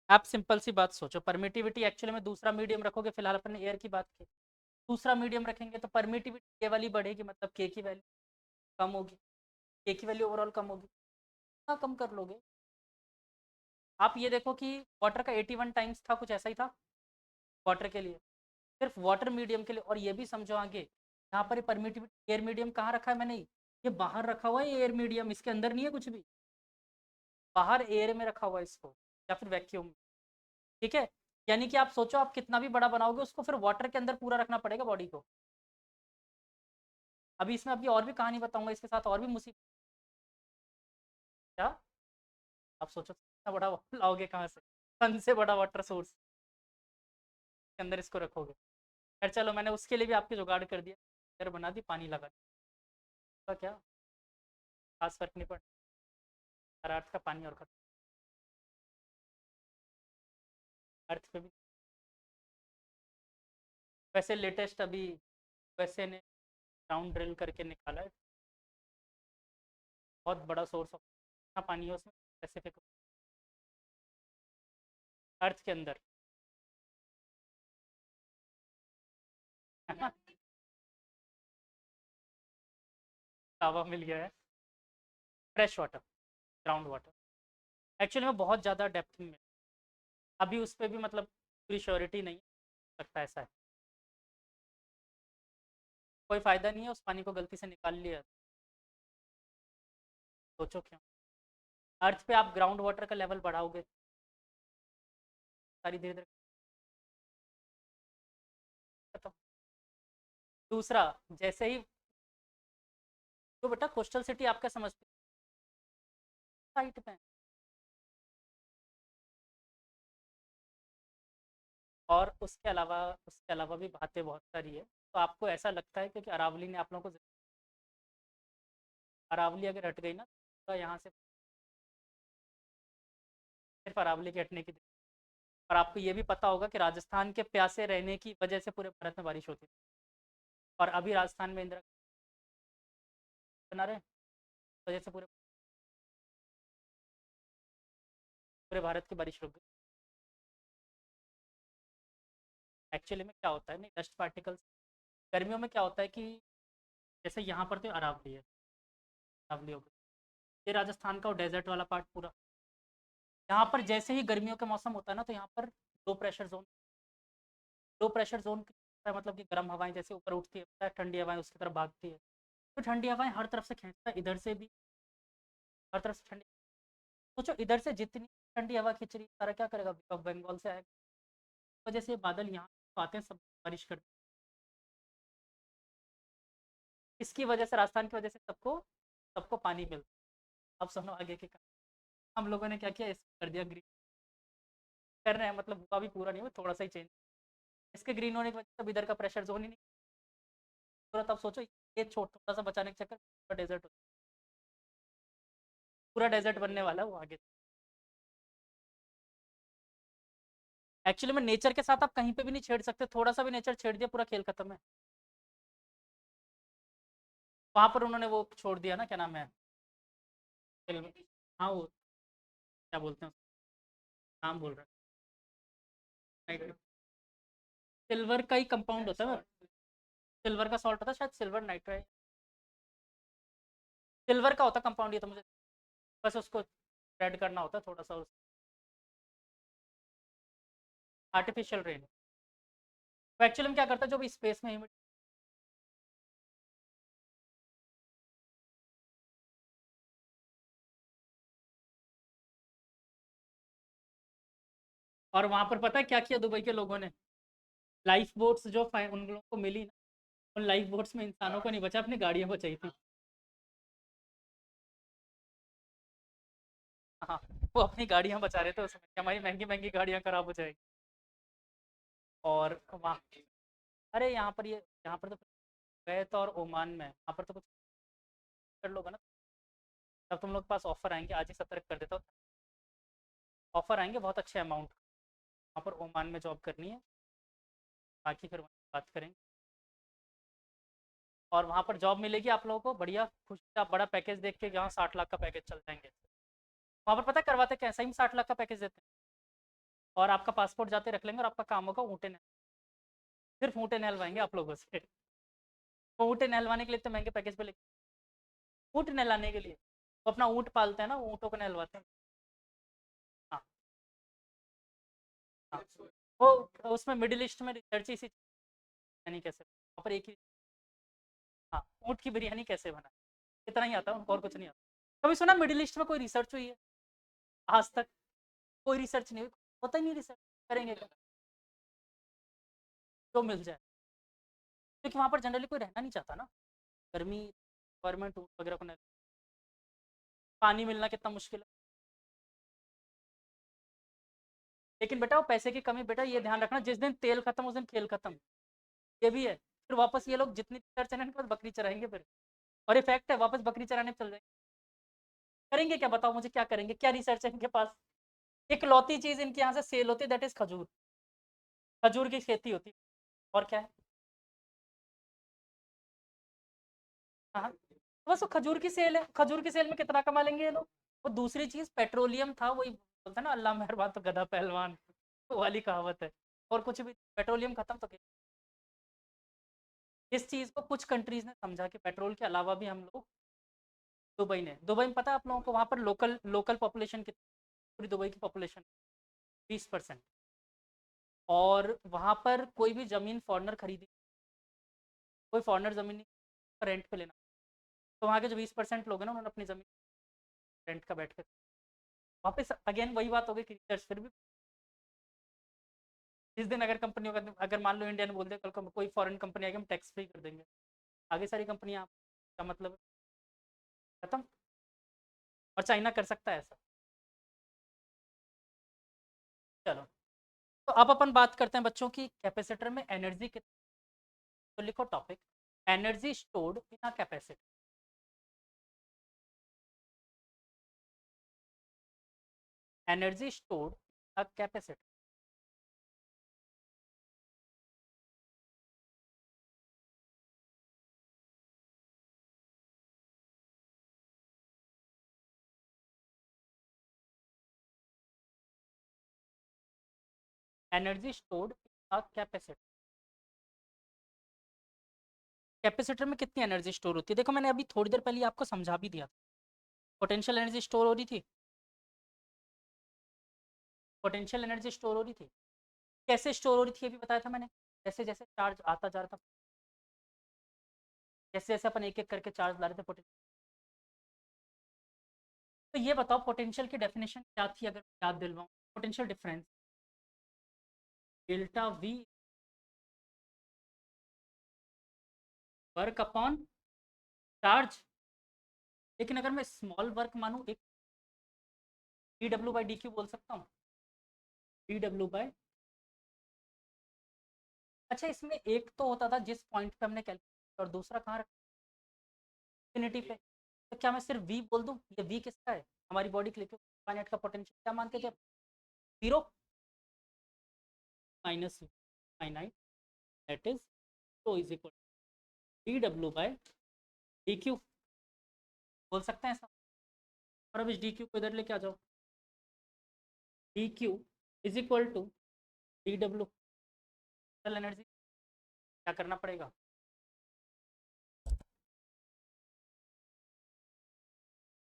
Speaker 1: आप सिंपल सी बात सोचो, परमिटिविटी एक्चुअली में दूसरा मीडियम रखोगे, फिलहाल अपन ने एयर की बात की, दूसरा मीडियम रखेंगे तो परमिटिविटी के वाली बढ़ेगी, मतलब के की वैल्यू कम होगी, के की वैल्यू ओवरऑल कम होगी, हाँ कम कर लोगे। आप ये देखो कि वाटर का 81 टाइम्स था, कुछ ऐसा ही था वाटर के लिए, सिर्फ वाटर मीडियम के लिए। और ये भी समझो आगे, यहाँ पर परमिटिविटी एयर मीडियम कहाँ रखा है मैंने, ये बाहर रखा हुआ है एयर मीडियम, इसके अंदर नहीं है कुछ भी, बाहर एयर में रखा हुआ है इसको, या फिर वैक्यूम। ठीक है, यानी कि आप सोचो आप कितना भी बड़ा बनाओगे उसको फिर वाटर के अंदर पूरा रखना पड़ेगा बॉडी को। अभी इसमें अभी और भी कहानी बताऊंगा, इसके साथ और भी मुसीबत। क्या आप सोचो कितना बड़ा वाटर लाओगे कहाँ से, सन से बड़ा वाटर सोर्स के अंदर इसको रखोगे। खैर चलो, मैंने उसके लिए भी आपकी जुगाड़ कर दिया, घर बना दी, पानी लगा दिया, तो क्या खास फर्क नहीं पड़ा, अर्थ का पानी और खत्म। अर्थ पे भी वैसे लेटेस्ट अभी वैसे ने ग्राउंड ड्रिल करके निकाला है, बहुत बड़ा सोर्स ऑफ पानी है उसमें, पैसिफिक अर्थ के अंदर। है ना, लावा मिल गया है, fresh water, ground water. Actually में बहुत ज़्यादा डेप्थ में अभी उस पर भी मतलब पूरी श्योरिटी नहीं लगता, ऐसा है, कोई फ़ायदा नहीं है, उस पानी को गलती से निकाल लिया, सोचो क्यों। अर्थ पे आप ग्राउंड वाटर का लेवल बढ़ाओगे सारी धीरे धीरे खत्म। दूसरा, जैसे ही तो बेटा कोस्टल सिटी आपका समझते साइट पे है। और उसके अलावा भी बातें बहुत सारी है, तो आपको ऐसा लगता है क्योंकि अरावली ने आप लोगों को, अरावली अगर हट गई ना तो यहाँ से सिर्फ अरावली के हटने की। और आपको ये भी पता होगा कि राजस्थान के प्यासे रहने की वजह से पूरे भारत में बारिश होती है, और अभी राजस्थान में इंदिरा बना रहे हैं, वजह से पूरे भारत की बारिश रुक गई। एक्चुअली में क्या होता है, नहीं डस्ट पार्टिकल्स गर्मियों में क्या होता है कि जैसे यहाँ पर तो अरावली है, अरावली हो गई, ये राजस्थान का डेजर्ट वाला पार्ट पूरा, यहाँ पर जैसे ही गर्मियों का मौसम होता है ना तो यहाँ पर लो प्रेशर जोन मतलब कि गर्म हवाएं जैसे ऊपर उठती है, ठंडी हवाएं उसकी तरफ भागती है, तो ठंडी हवाएं हर तरफ से खींचता है, इधर से भी हर तरफ से ठंडी। सोचो इधर से जितनी ठंडी हवा खींच रही है, सारा क्या करेगा, बंगाल से आएगा, इस वजह से ये बादल यहाँ तो आते हैं, सब बारिश करते हैं, इसकी वजह से राजस्थान की वजह से सबको सबको पानी मिलता है। अब सुनो आगे के काम, हम लोगों ने क्या किया, इसको कर दिया ग्रीन, कर रहे हैं मतलब हुआ भी पूरा नहीं हुआ, थोड़ा सा ही चेंज, इसके ग्रीन होने की वजह से अब इधर का प्रेशर जोन ही नहीं पूरा। तब सोचो ये थोड़ा सा बचाने के चक्कर पूरा डेजर्ट, पूरा डेजर्ट बनने वाला है वो आगे। एक्चुअली में नेचर के साथ आप कहीं पे भी नहीं छेड़ सकते, थोड़ा सा भी नेचर छेड़ दिया पूरा खेल खत्म है। वहां पर उन्होंने वो छोड़ दिया ना, क्या नाम है फिल्म, हाँ वो क्या बोलते हैं नाम भूल रहा है, सिल्वर का ही कंपाउंड होता है, सिल्वर का सॉल्ट होता है शायद, सिल्वर नाइट्राइड, सिल्वर का होता कंपाउंड, ये तो मुझे बस उसको ऐड करना होता है थोड़ा सा आर्टिफिशियल रेन। तो एक्चुअली में क्या करता है, जो भी स्पेस में और वहां पर पता है क्या किया दुबई के लोगों ने, लाइफ बोट्स जो उन लोगों को मिली ना, उन लाइफ बोट्स में इंसानों को नहीं बचा, अपनी गाड़ियां बचाई थी। हाँ, वो अपनी गाड़ियां बचा रहे थे उसमें कि हमारी महंगी महंगी गाड़ियां खराब हो जाएगी। और वहाँ, अरे यहाँ पर तो गए तो, और ओमान में यहाँ पर तो कुछ कर लोगे ना, तब तुम लोग के पास ऑफर आएंगे, आज ही सतर्क कर देता हूँ, ऑफर आएंगे बहुत अच्छे अमाउंट, वहाँ पर ओमान में जॉब करनी है, बाकी फिर वहाँ बात करेंगे। और वहाँ पर जॉब मिलेगी आप लोगों को बढ़िया, खुश आप बड़ा पैकेज देख के यहाँ 60 लाख का पैकेज चल जाएंगे। वहाँ पर पता है करवाते क्या, सही में 60 लाख का पैकेज देते हैं। और आपका पासपोर्ट जाते रख लेंगे और आपका काम होगा ऊँटे सिर्फ ऊँटे नहलवाएंगे आप लोगों से। वो ऊँटे नहलवाने के लिए इतने महंगे पैकेज पे लेके, ऊँट नहलाने के लिए, वो अपना ऊँट पालते हैं ना, वो ऊँटों को नहलवाते हैं। हाँ हाँ, वो उसमें मिडिल ईस्ट में रिसर्च इसी बिरयानी कैसे वहाँ पर एक ही। हाँ, ऊँट की बिरयानी कैसे बना, इतना ही आता है उनको, और कुछ नहीं आता। कभी सुना मिडिल ईस्ट में कोई रिसर्च हुई है? आज तक कोई रिसर्च नहीं हुई, पता ही नहीं रिसर्च करेंगे क्या, जो मिल जाए। क्योंकि वहाँ पर जनरली कोई रहना नहीं चाहता ना, गर्मी, गवर्नमेंट वगैरह को नहीं, पानी मिलना कितना मुश्किल है। लेकिन बेटा वो पैसे की कमी, बेटा ये ध्यान रखना, जिस दिन तेल खत्म उस दिन खेल खत्म, ये भी है। फिर वापस ये लोग जितनी रिसर्च है ना इनके पास, बकरी चराएंगे फिर, और ये फैक्ट है, वापस बकरी चराने चल जाएंगे। करेंगे क्या बताओ मुझे, क्या करेंगे, क्या रिसर्च है इनके पास? एक लौती चीज इनके यहाँ से सेल होती है, दैट इज खजूर, खजूर की खेती होती है, और क्या है? हाँ, तो बस वो खजूर की सेल है, खजूर की सेल में कितना कमा लेंगे ये लोग। वो दूसरी चीज पेट्रोलियम था, वही बोलता है ना, अल्लाह मेहरबान तो गधा पहलवान, वो वाली कहावत है। और कुछ भी, पेट्रोलियम खत्म तो इस चीज को कुछ कंट्रीज ने समझा कि पेट्रोल के अलावा भी हम लोग, दुबई में पता है आप लोगों को, वहाँ पर लोकल लोकल पॉपुलेशन कितनी, पूरी दुबई की पॉपुलेशन 20%। और वहाँ पर कोई भी जमीन फॉरनर खरीदी, कोई फॉरनर जमीन नहीं, रेंट पे लेना। तो वहाँ के जो 20% लोग हैं ना, उन्होंने अपनी जमीन रेंट का बैठ कर, वापस अगेन वही बात हो गई कि रिसर्च फिर भी, जिस दिन अगर कंपनियों का, अगर मान लो इंडिया ने बोल दिया कल कोई फॉरेन कंपनी आएगी हम टैक्स फ्री कर देंगे, आगे सारी कंपनियां, का मतलब खत्म। और चाइना कर सकता है ऐसा। चलो, तो अब अपन बात करते हैं बच्चों की, कैपेसिटर में एनर्जी कितनी। तो लिखो topic, energy stored in a capacitor, energy stored in a capacitor, energy stored in a capacitor. Capacitor में कितनी एनर्जी स्टोर होती है? देखो मैंने अभी थोड़ी देर पहले आपको समझा भी दिया था, पोटेंशियल एनर्जी स्टोर हो रही थी, पोटेंशियल एनर्जी स्टोर हो रही थी। कैसे स्टोर हो रही थी ये भी बताया था मैंने, जैसे जैसे चार्ज आता जा रहा था, जैसे जैसे अपन एक एक करके चार्ज ला रहे थे पोटेंशियल। तो ये बताओ पोटेंशियल की डेफिनेशन क्या थी, अगर याद दिलवाऊं, potential difference, delta V, work upon charge. लेकिन अगर मैं स्मॉल वर्क मानूं, एक D W by D Q बोल सकता हूँ, डी डब्ल्यू बाई। अच्छा, इसमें एक तो होता था जिस पॉइंट पे हमने कैलकुलेट, और दूसरा कहाँ रखा, इंफिनिटी पे। तो क्या मैं सिर्फ वी बोल दूं, ये वी किसका है, हमारी बॉडी के लिए, क्योंकि फाइनाइट का पोटेंशियल क्या मानते थे, zero minus finite, that is तो is equal D W by D Q, बोल सकते हैं ऐसा। और अब इस डी क्यू को इधर लेके आ जाओ, D Q is equal to D W, energy, क्या करना पड़ेगा,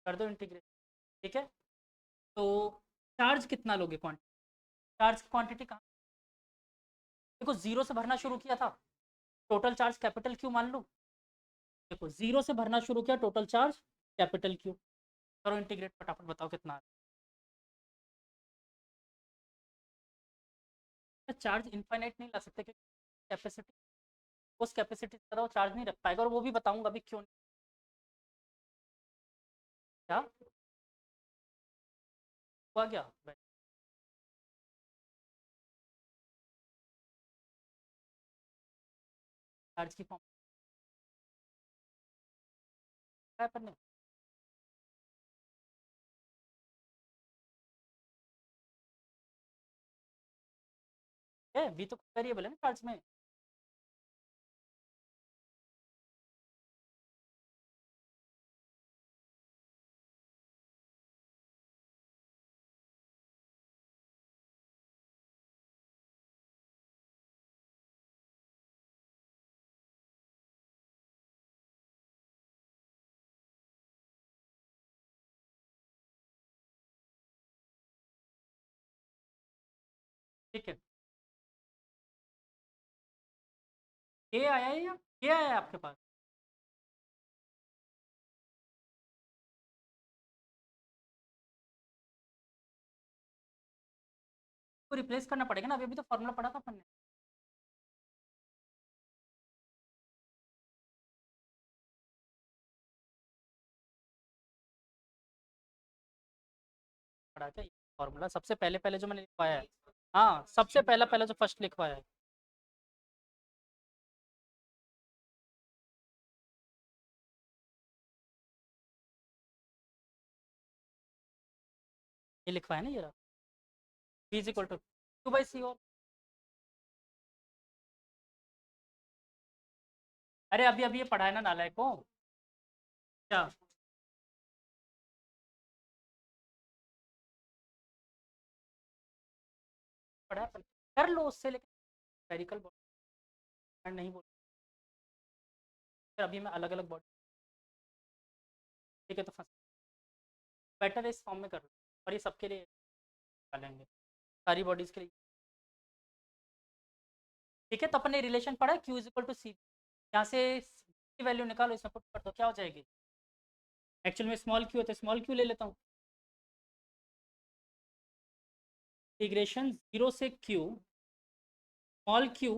Speaker 1: कर दो इंटीग्रेट। ठीक है, तो चार्ज कितना लोगे, क्वांटिटी, चार्ज की क्वांटिटी कहाँ, देखो जीरो से भरना शुरू किया था, टोटल चार्ज कैपिटल क्यू मान लो, देखो जीरो से भरना शुरू किया, टोटल चार्ज कैपिटल क्यू, करो इंटीग्रेट फटाफट, बताओ कितना है। चार्ज इनफाइनाइट नहीं ला सकते, क्योंकि कैपेसिटी, उस कैपेसिटी से ज़्यादा वो चार्ज नहीं रख पाएगा, और वो भी बताऊंगा अभी क्यों नहीं। क्या हुआ, क्या चार्ज की फॉर्म है पर नहीं है, भी तो वेरिएबल है ना चार्ज में। ठीक है, के आया है या के आया है आपके पास? को रिप्लेस करना पड़ेगा ना, अभी अभी तो फॉर्मूला पढ़ा था अपन ने। पढ़ा क्या फॉर्मूला सबसे पहले पहले जो मैंने लिखवाया है? हाँ, सबसे पहला पहला जो फर्स्ट लिखवाया है। ये लिखवाया है ना, ये रहा। B is equal to Q by C. और अरे अभी अभी ये पढ़ा है ना नालायक को। क्या पढ़ा है? कर लो उससे, लेकिन स्फेरिकल बॉडी नहीं बोल। फिर अभी मैं अलग अलग बॉडी। ठीक है, तो फंस बेटर है इस फॉर्म में कर लो। और ये सबके लिए निकालेंगे, सारी बॉडीज के लिए। ठीक है, तो अपने रिलेशन पढ़ा है क्यू इज इक्वल टू सी। यहाँ से की वैल्यू निकालो, इसमें पुट कर दो, क्या हो जाएगी? एक्चुअल में स्मॉल क्यू है तो स्मॉल क्यू ले लेता हूँ। इंटीग्रेशन जीरो से Q small Q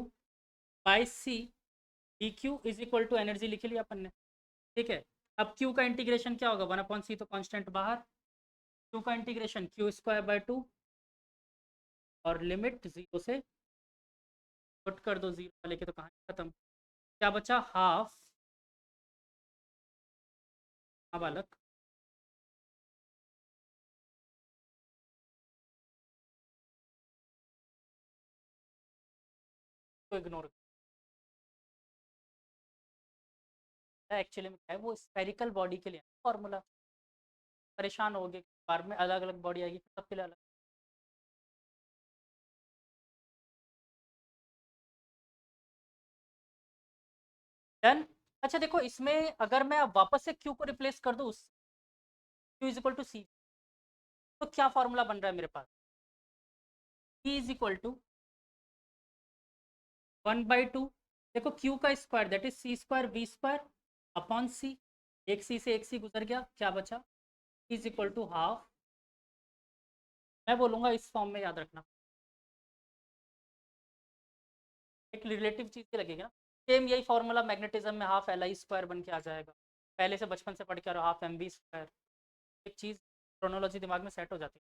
Speaker 1: by C D Q is equal to energy लिख लिया अपन ने। ठीक है, अब क्यू का इंटीग्रेशन क्या होगा? वन अपॉन सी, तो कांस्टेंट बाहर। क्यू का integration Q square by two, और लिमिट जीरो से पुट कर दो जीरो लेके, तो कहानी खत्म। क्या बचा? हाफ। हाँ बालक। तो इग्नोर। एक्चुअली में क्या है, वो स्फेरिकल बॉडी के लिए फॉर्मूला। परेशान हो गए, बार में अलग अलग बॉडी आएगी फिर सबके लिए अलग। डन। अच्छा देखो, इसमें अगर मैं अब वापस से क्यू को रिप्लेस कर दूँ, Q is equal to C, तो क्या फॉर्मूला बन रहा है मेरे पास? E is equal to one by two. देखो क्यू का square that is C square B square upon C. एक सी से एक सी गुजर गया, क्या बचा? Is equal to half. मैं बोलूंगा इस फॉर्म में याद रखना, एक रिलेटिव चीज की लगेगी ना। सेम यही फॉर्मूला मैग्नेटिज्म में हाफ एल आई स्क्वायर बन के आ जाएगा। पहले से बचपन से पढ़ के आ रहा हूँ, हाफ एम बी स्क्वायर। एक चीज क्रोनोलॉजी दिमाग में सेट हो जाती है।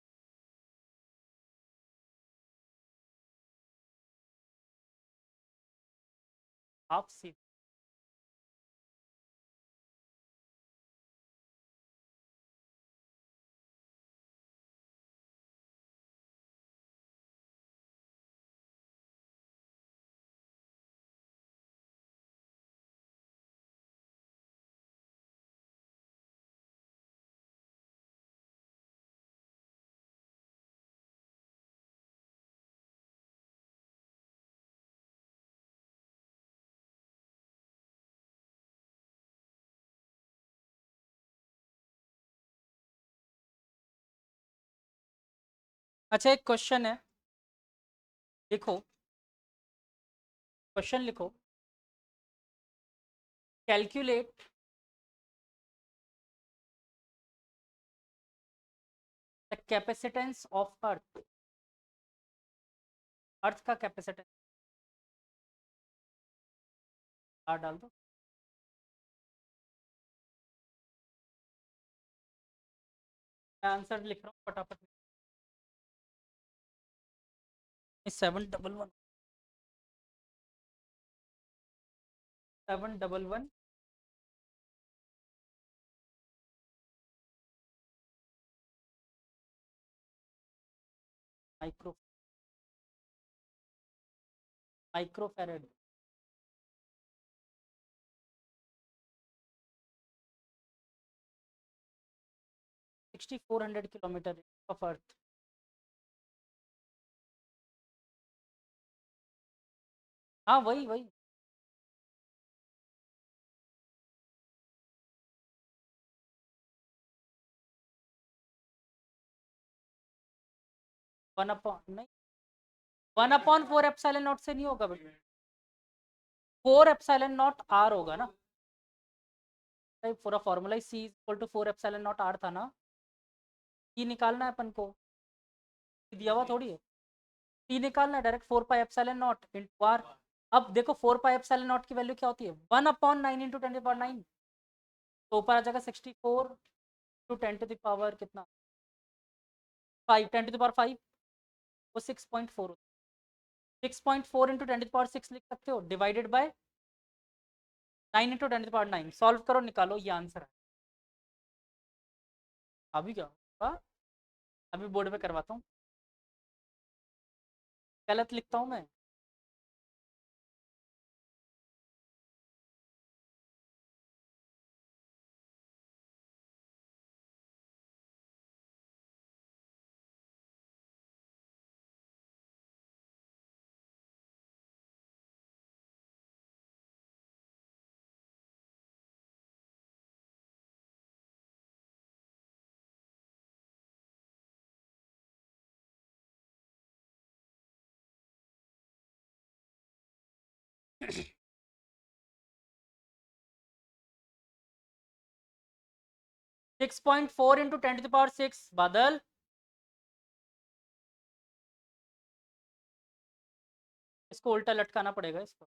Speaker 1: Half C. अच्छा एक क्वेश्चन है, लिखो। क्वेश्चन लिखो। Calculate the capacitance of earth. Earth का कैपेसिटेंस आर डाल दो। मैं आंसर लिख रहा हूँ फटाफट। 711 711 micro microfarad. 6400 kilometre of earth. हाँ वही वही। वन अपॉन नहीं, 1/4 एप्सिलॉन नॉट से नहीं होगा बेटा, 4 एप्सिलॉन नॉट आर होगा ना। भाई पूरा फॉर्मूला ही C equal to 4 epsilon not R था ना। ये निकालना है अपन को, दिया हुआ थोड़ी है। टी निकालना है direct, 4 pi epsilon not into R. अब देखो 4 पाई एप्सिलॉन नॉट की वैल्यू क्या होती है, 1/9 इंटू 10⁹। तो ऊपर आ जाएगा 64 टू 10⁻, कितना 5, 10⁵, वो 6.4, 6.4 इंटू 10⁶ लिख सकते हो, डिवाइडेड बाय 9 इंटू 10⁹। सॉल्व करो, निकालो, ये आंसर है। अभी क्या होगा, अभी बोर्ड पे करवाता हूँ, गलत लिखता हूँ मैं। सिक्स पॉइंट फोर इंटू 10⁶, बादल इसको उल्टा लटकाना पड़ेगा इसको।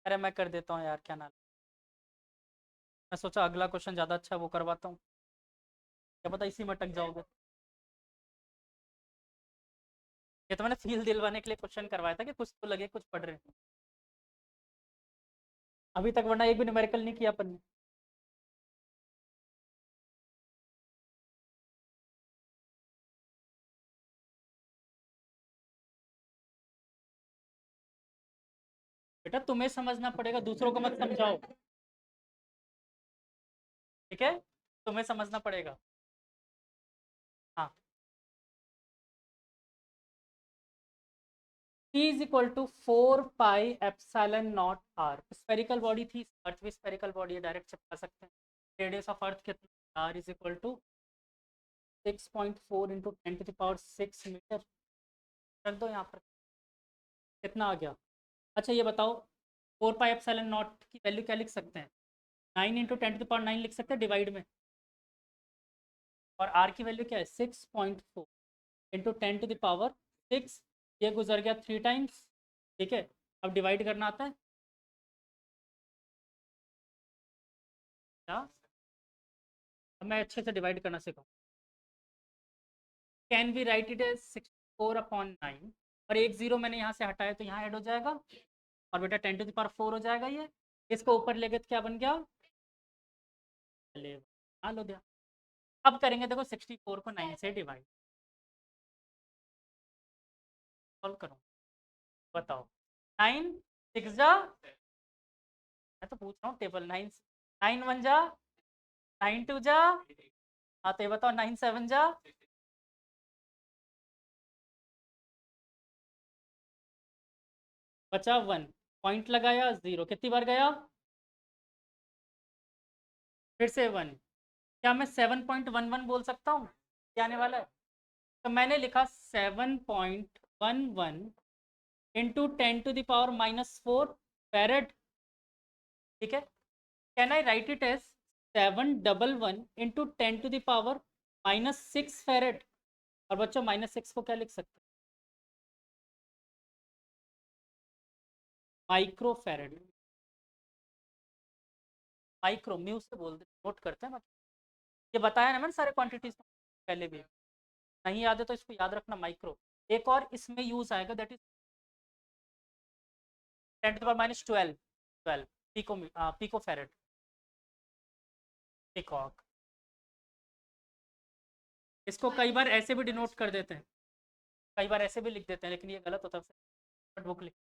Speaker 1: अरे मैं कर देता हूँ यार, क्या नाम, मैं सोचा अगला क्वेश्चन ज़्यादा अच्छा वो करवाता हूँ, क्या पता इसी में अटक जाओगे। ये तो मैंने फील दिलवाने के लिए क्वेश्चन करवाया था कि कुछ तो लगे कुछ पढ़ रहे हैं अभी तक, वरना एक भी न्यूमेरिकल नहीं किया अपन ने। बेटा तुम्हें समझना पड़ेगा, दूसरों को मत समझाओ, ठीक है, तुम्हें समझना पड़ेगा। हाँ, P is equal to 4 pi epsilon not R. Spherical body थी, अर्थ भी स्फेरिकल बॉडी है, डायरेक्ट चिपका सकते हैं। रेडियस ऑफ अर्थ कितना, R is equal to 6.4 into 10⁶मीटर। रख दो यहाँ पर, कितना आ गया। अच्छा ये बताओ, 4 पाई एप्सिलॉन नॉट की वैल्यू क्या लिख सकते हैं, 9 इंटू 10⁹ लिख सकते हैं डिवाइड में, और आर की वैल्यू क्या है 6.4 इंटू 10⁶। ये गुजर गया 3 टाइम्स, ठीक है। अब डिवाइड करना आता है क्या, अब मैं अच्छे से डिवाइड करना सीखा। Can be write it as 64/9, और एक जीरो मैंने यहाँ से हटाया तो यहाँ ऐड हो जाएगा, और बेटा 10⁴ हो जाएगा ये। इसको ऊपर ले गए तो क्या बन गया, चलिए हाँ लो दिया। अब करेंगे देखो 64 को 9 से डिवाइड, सॉल्व करो, बताओ। 9 6 जा, मैं तो पूछ रहा हूँ टेबल, 9 9 1 जा, 9 2 जा, हाँ तो ये बताओ 9 7 जा, बचा 1, पॉइंट लगाया 0, कितनी बार गया, फिर से 1। क्या मैं 7.11 बोल सकता हूँ, क्या आने वाला है, तो मैंने लिखा 7.11 इंटू 10⁻⁻4 फैरेड, ठीक है। Can I write it as 711 into 10⁻⁻6 farad. और बच्चों -6 को क्या लिख सकते हैं, माइक्रो फैरेड, माइक्रो म्यू से बोल दे, नोट करते हैं, ये बताया ना मैंने सारे क्वांटिटीज पहले भी, नहीं याद है तो इसको याद रखना, माइक्रो। एक और इसमें यूज आएगा, that is 10⁻12, 12 pico, pico farad, peacock. इसको कई बार ऐसे भी डिनोट कर देते हैं, कई बार ऐसे भी लिख देते हैं, लेकिन ये गलत होता है, बुक लिख,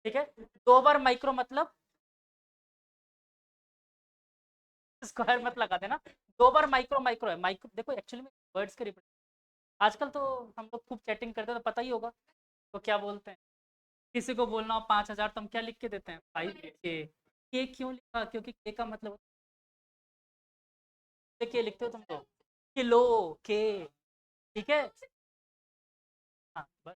Speaker 1: ठीक है। 2 बार माइक्रो मतलब स्क्वायर मत लगा देना, 2 बार माइक्रो माइक्रो है, माइक्रो देखो एक्चुअली में वर्ड्स के रिपीट। आजकल तो हम लोग खूब चैटिंग करते हैं तो पता ही होगा, तो क्या बोलते हैं, किसी को बोलना हो 5,000 तो हम क्या लिख के देते हैं, 5K। क्यों लिखा, क्योंकि के का मतलब के लिखते हो तुम तो, किलो के, ठीक है। हाँ बस।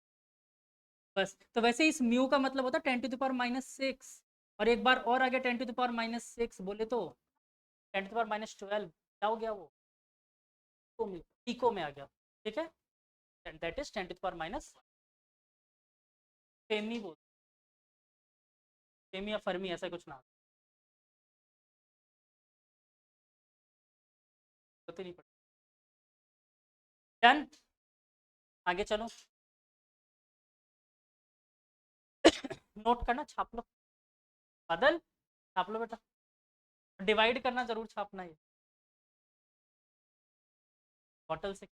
Speaker 1: बस तो वैसे इस म्यू का मतलब होता है 10⁻⁻6, और एक बार और आ गया 10⁻⁻6 बोले तो 10⁻12 क्या हो गया वो, इको में आ गया, ठीक है। दैट इज 10⁻, फेमी बोल, फेमी या फर्मी ऐसा कुछ नाम होते नहीं पड़ता। डन, आगे चलो। नोट करना, छाप लो, बादल छाप लो बेटा, डिवाइड करना जरूर छापना है बॉटल से।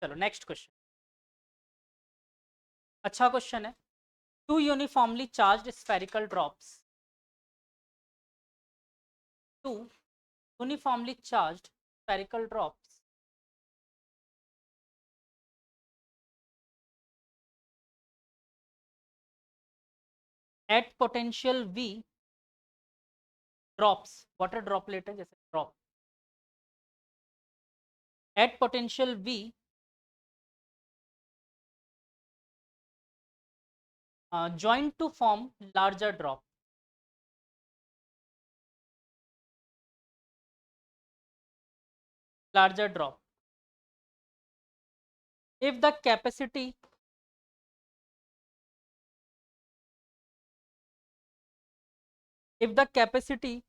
Speaker 1: चलो नेक्स्ट क्वेश्चन, अच्छा क्वेश्चन है। Two uniformly charged spherical drops, two uniformly charged spherical drops at potential V, drops water droplet है जैसे drop, at potential V joined to form larger drop, larger drop if the capacity, if the capacity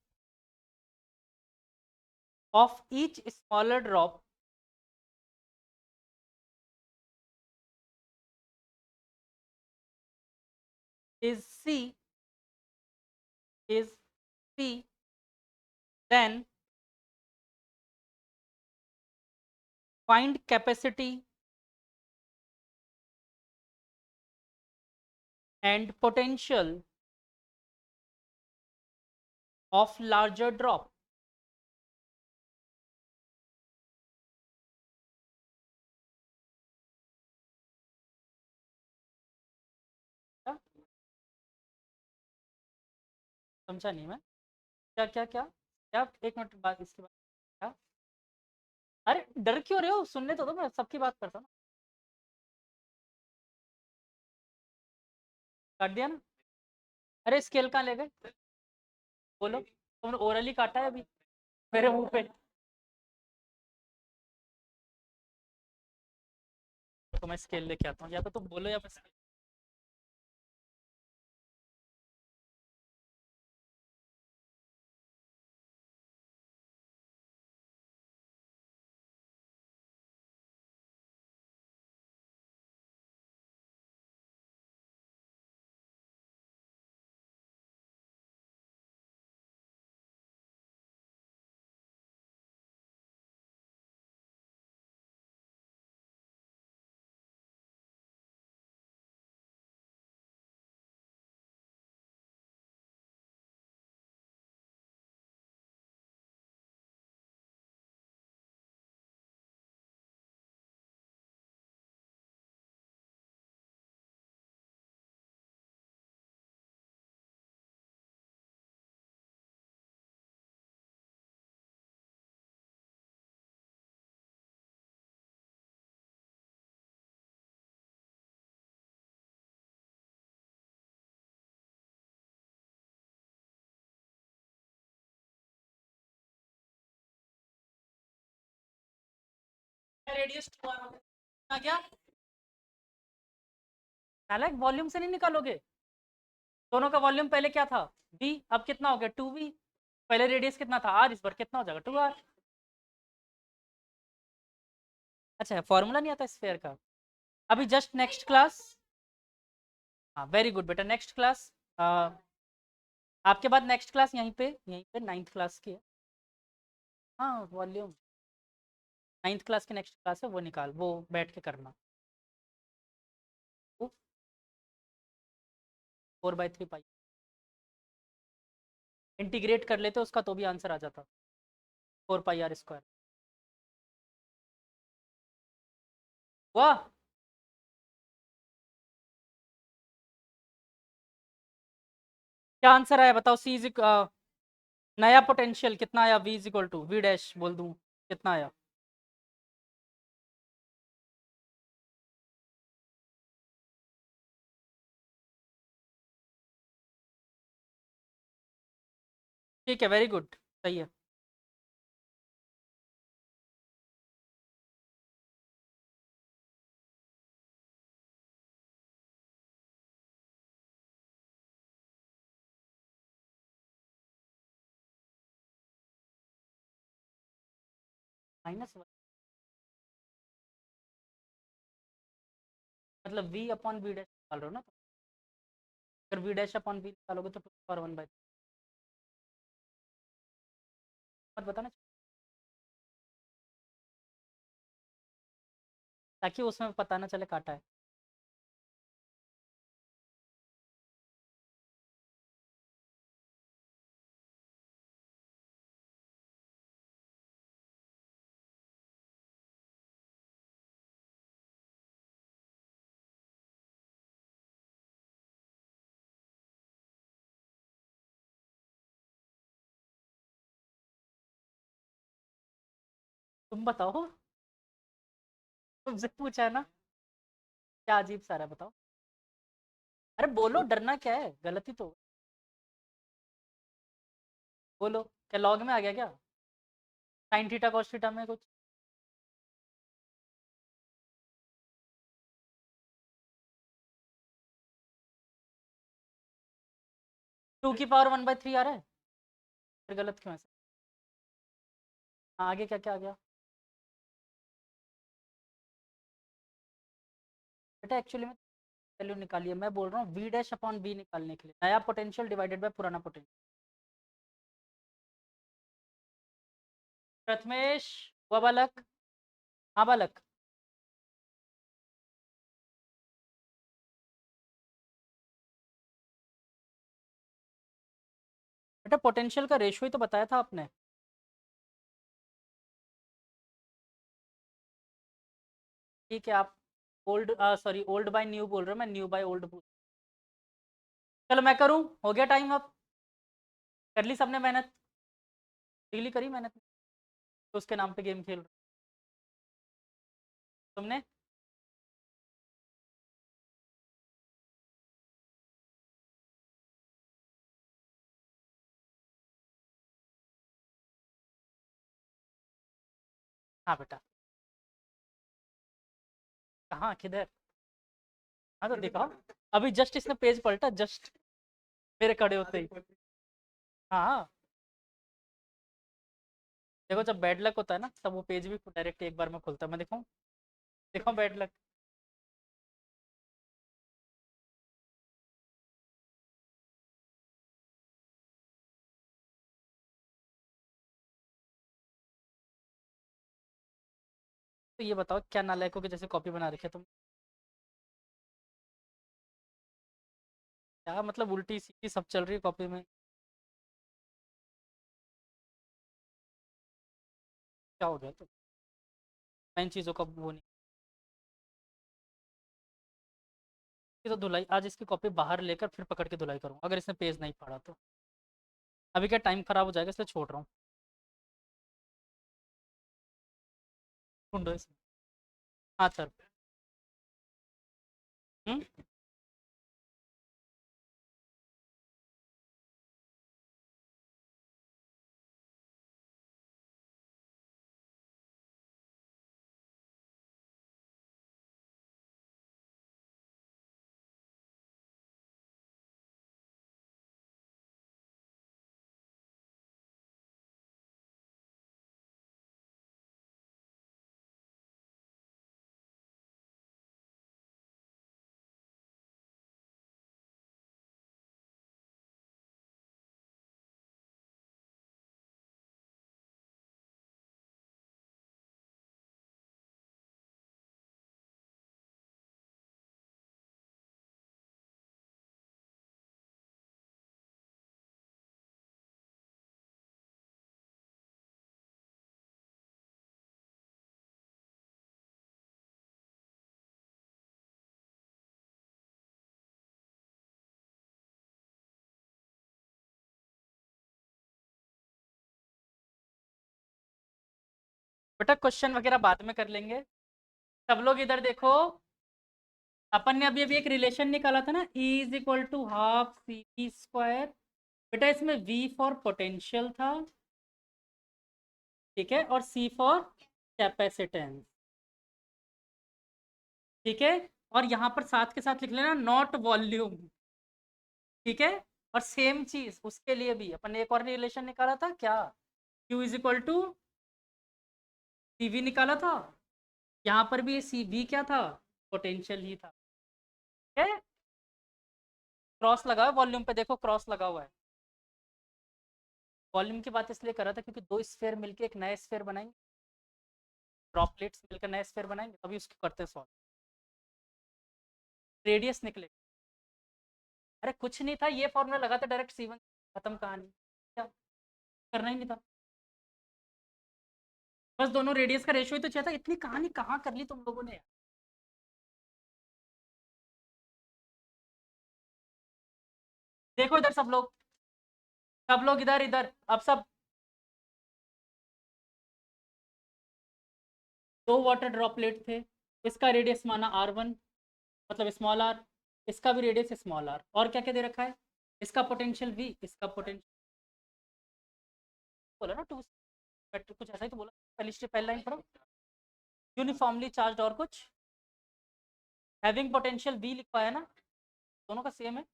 Speaker 1: of each smaller drop is C, is C, then find capacity and potential of larger drop. क्या? समझा नहीं मैं, क्या क्या क्या क्या, एक minute बाद इसके बाद क्या, अरे डर क्यों रहे हो, सुनने तो दो, मैं सबकी बात करता हूँ। काट दिया ना, अरे स्केल कहाँ ले गए, बोलो, तुमने ओरली काटा है अभी मेरे मुंह पे, तो मैं स्केल लेके आता हूँ, या तो तुम बोलो या मैं scale- रेडियस 2 आ गया, नालायक वॉल्यूम से नहीं निकालोगे, दोनों का वॉल्यूम पहले क्या था V, अब कितना हो गया 2V, पहले रेडियस कितना था R, इस बार कितना हो जाएगा 2R। अच्छा फॉर्मूला नहीं आता स्फेयर का, अभी जस्ट नेक्स्ट क्लास, हाँ वेरी गुड बेटा, नेक्स्ट क्लास आपके बाद नेक्स्ट क्लास यहीं पे 9th क्लास की है, हाँ वॉल्यूम 9th क्लास की नेक्स्ट क्लास है, वो निकाल, वो बैठ के करना, 4/3 पाई, इंटीग्रेट कर लेते उसका तो भी आंसर आ जाता, 4 πr²। वाह, क्या आंसर आया बताओ, C नया पोटेंशियल कितना आया, v is equal to V dash बोल दूं कितना आया? ठीक है, वेरी गुड, सही है। माइनस मतलब v अपॉन वी डैश निकाल रहे हो ना, तो अगर वी डैश अपॉन वी निकालोगे तो 2 पावर 1/3 मत बताना, ताकि उसमें पता ना चले काटा है। तुम बताओ, तुमसे पूछा है ना, क्या अजीब सा रहा है बताओ। अरे बोलो, डरना क्या है, गलती तो बोलो। क्या लॉग में आ गया क्या? साइन थीटा कॉस थीटा में कुछ? 2 की पावर 1/3 आ रहा है, फिर गलत क्यों है? हाँ, आगे क्या क्या आ गया? बेटा एक्चुअली में वैल्यू निकालिए, मैं बोल रहा हूँ वी डैश अपॉन वी निकालने के लिए, नया पोटेंशियल डिवाइडेड बाय पुराना पोटेंशियल। प्रथमेश, हुआ बालक? हाँ बालक। बेटा पोटेंशियल का रेशियो ही तो बताया था आपने। ठीक है, आप old sorry old by new बोल रहे हो, मैं न्यू बाय ओल्ड बोल। चलो मैं करूँ, हो गया टाइम अब। कर ली सबने मेहनत, डिग्री करी मेहनत, तो उसके नाम पे गेम खेल रहे हो तुमने। हाँ बेटा। कहाँ किधर? हाँ तो दिखाओ, अभी जस्ट इसने पेज पलटा, जस्ट मेरे खड़े होते ही। हाँ देखो, जब बैड लक होता है ना, तब वो पेज भी डायरेक्ट एक बार में खुलता है, मैं दिखाऊं? दिखाऊं बैड लक? तो ये बताओ, क्या नालायकों के जैसे कॉपी बना रखी है तुम? क्या मतलब, उल्टी सीधी सब चल रही है कॉपी में? क्या हो गया तो? मैं इन चीज़ों का वो नहीं। ये तो धुलाई, आज इसकी कॉपी बाहर लेकर फिर पकड़ के धुलाई करूँ, अगर इसने पेज नहीं पढ़ा तो। अभी क्या टाइम खराब हो जाएगा, इसलिए छोड़ रहा हूँ। ढूंढो इसमें। हाँ सर। हम्म। बेटा क्वेश्चन वगैरह बाद में कर लेंगे। सब लोग इधर देखो, अपन ने अभी अभी एक रिलेशन निकाला था ना, E is equal to half C V square. बेटा इसमें V फॉर पोटेंशियल था, ठीक है, और C फॉर कैपेसिटेंस, ठीक है। और यहाँ पर साथ के साथ लिख लेना नॉट वॉल्यूम, ठीक है। और सेम चीज उसके लिए भी अपन ने एक और रिलेशन निकाला था क्या, Q is equal to C V निकाला था। यहाँ पर भी सी वी क्या था, पोटेंशियल ही था, ठीक है। क्रॉस लगा है वॉल्यूम पे, देखो क्रॉस लगा हुआ है। वॉल्यूम की बात इसलिए कर रहा था क्योंकि दो स्फीयर मिलके एक नया स्फीयर बनाएंगे, ड्रॉपलेट्स मिलकर नया स्फीयर बनाएंगे, तभी उसको करते सॉल्व। रेडियस निकले, अरे कुछ नहीं था, ये फॉर्मूला लगा था डायरेक्ट C1, खत्म कहानी, क्या करना ही नहीं था। बस दोनों रेडियस का रेशियो ही तो चाहिए था, इतनी कहानी कहाँ कर ली तुम लोगों ने। देखो इधर सब लोग इधर इधर, अब सब दो वाटर ड्रॉपलेट थे, इसका रेडियस माना R1, मतलब स्मॉल आर, इसका भी रेडियस स्मॉल आर, और क्या क्या दे रखा है, इसका पोटेंशियल V, इसका पोटेंशियल, बोला ना टू, कुछ ऐसा ही तो बोला, पहली स्टेप पहली लाइन पढ़ो, यूनिफॉर्मली चार्ज और कुछ हैविंग पोटेंशियल V लिखा है ना, दोनों का सेम है।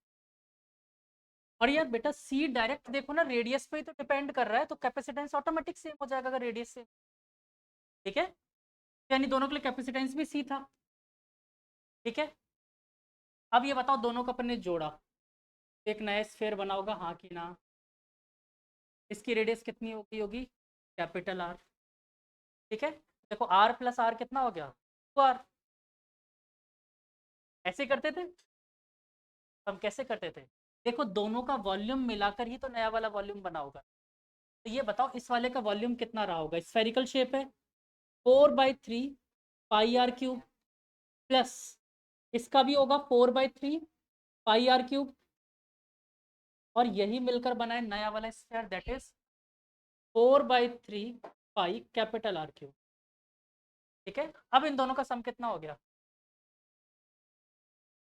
Speaker 1: और यार बेटा C डायरेक्ट देखो ना रेडियस पे ही तो डिपेंड कर रहा है, तो कैपेसिटेंस ऑटोमेटिक सेम हो जाएगा अगर रेडियस सेम, ठीक है। यानी दोनों के लिए कैपेसिटेंस भी C था, ठीक है। अब ये बताओ दोनों को अपन ने जोड़ा, एक नया स्फीयर बना होगा, हाँ कि ना। इसकी रेडियस कितनी होगी, होगी कैपिटल R, ठीक है। देखो R प्लस R कितना हो गया, 2R। ऐसे करते थे हम, कैसे करते थे, देखो दोनों का वॉल्यूम मिलाकर ही तो नया वाला वॉल्यूम बना होगा। तो ये बताओ इस वाले का वॉल्यूम कितना रहा होगा, स्फेरिकल शेप है, 4/3 πr³ प्लस इसका भी होगा 4/3 πr³, और यही मिलकर बना है नया वाला स्फीयर, दैट इज 4/3 π R³, ठीक है। अब इन दोनों का सम कितना हो गया,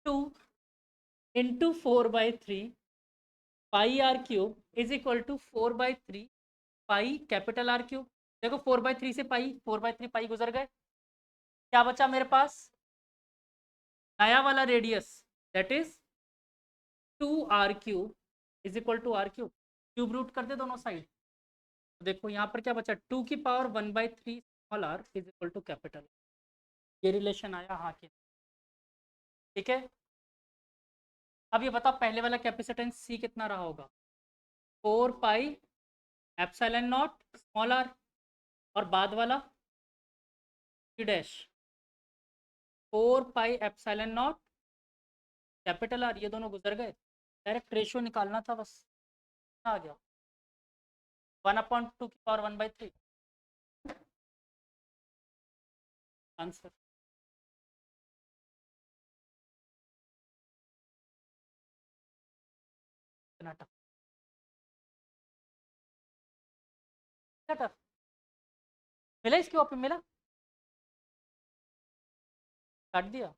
Speaker 1: 2 × 4/3 πr³ is equal to 4/3 π R³। देखो 4/3 से पाई, 4/3 गुजर गए, क्या बचा मेरे पास, नया वाला radius, that is 2R³ is equal to R³, cube root कर दे दोनों साइड। तो देखो यहाँ पर क्या बचा, 2⁻1/3 small r is equal to capital, ये रिलेशन आया, हाँ कि, ठीक है। अब ये बताओ पहले वाला कैपेसिटेंस C कितना रहा होगा, 4πε0 स्मॉल r, और बाद वाला C डैश 4πε0 कैपिटल R, ये दोनों गुजर गए, डायरेक्ट रेशियो निकालना था बस, आ गया 1/2 आंसर। इतना टफ, क्या टफ मिला, इसकी कॉपी मिला, काट दिया,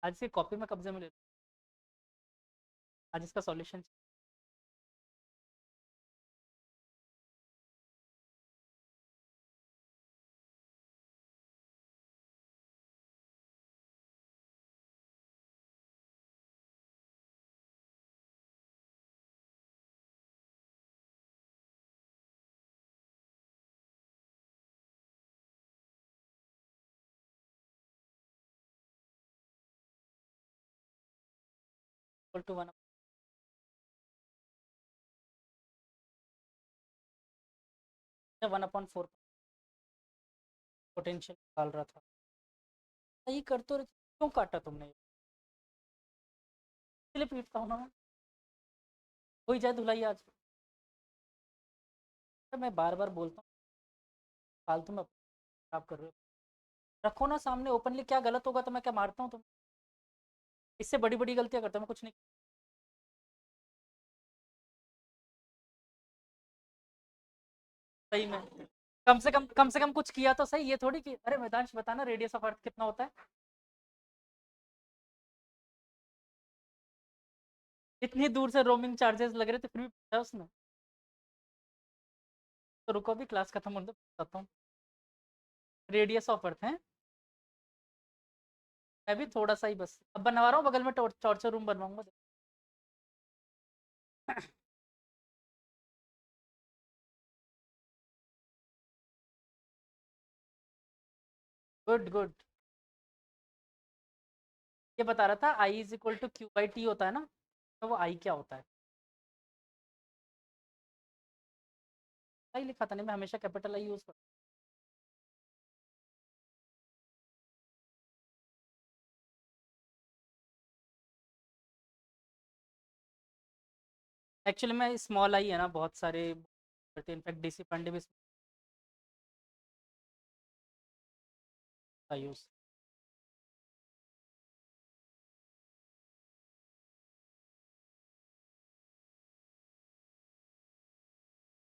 Speaker 1: आज इसकी कॉपी में कब्जे में ले, आज इसका सॉल्यूशन। इक्वल टू 1/4 पोटेंशियल निकाल रहा था, सही कर तो क्यों काटा तुमने, इसलिए पीटता हूँ ना मैं, हो ही जाए धुलाई आज। तो मैं बार बार बोलता हूँ, फालतू में खराब कर रहे हो, रखो ना सामने ओपनली, क्या गलत होगा तो मैं क्या मारता हूँ तुम, इससे बड़ी बड़ी गलतियाँ करता हूँ मैं, कुछ नहीं सही में, कम से कम कुछ किया तो सही, ये थोड़ी कि अरे मैदांश बताना रेडियस ऑफ अर्थ कितना होता है। इतनी दूर से रोमिंग चार्जेस लग रहे थे फिर भी पूछा उसने। तो रुको अभी क्लास खत्म होने दो, बताता हूँ। रेडियस ऑफ अर्थ है। मैं भी थोड़ा सा ही बस अब बनवा रहा हूँ, बगल में टॉर्चर रूम बनवाऊंगा। Good good. ये बता रहा था I is equal to Q by T होता है ना, तो वो आई क्या होता है। सही लिखा था नहीं, मैं हमेशा कैपिटल आई यूज करता हूँ। एक्चुअली में स्मॉल आई है ना, बहुत सारे इनफैक्ट डीसी पांडे भी यूज।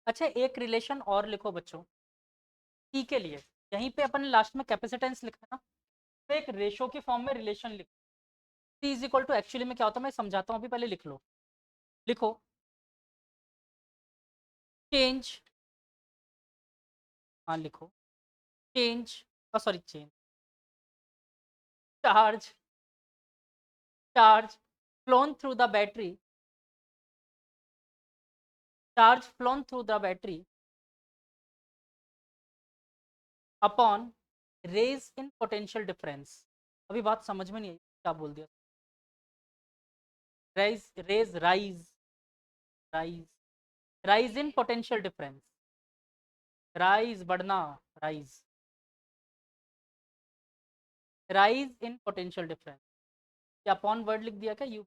Speaker 1: अच्छा एक रिलेशन और लिखो बच्चों, टी के लिए। यहीं पे अपन लास्ट में कैपेसिटेंस लिखा ना, तो एक रेशो की फॉर्म में रिलेशन लिखो। T is equal to actually में क्या होता है मैं समझाता हूँ, अभी पहले लिख लो। लिखो चेंज, हाँ लिखो change, sorry change, charge, charge flown through the battery, charge flown through the battery upon raise in potential difference. अभी बात समझ में नहीं आई क्या बोल दिया। Raise raise rise, rise, rise in potential difference, rise बढ़ना, rise, rise in potential difference. क्या अपॉन वर्ड लिख दिया क्या, यू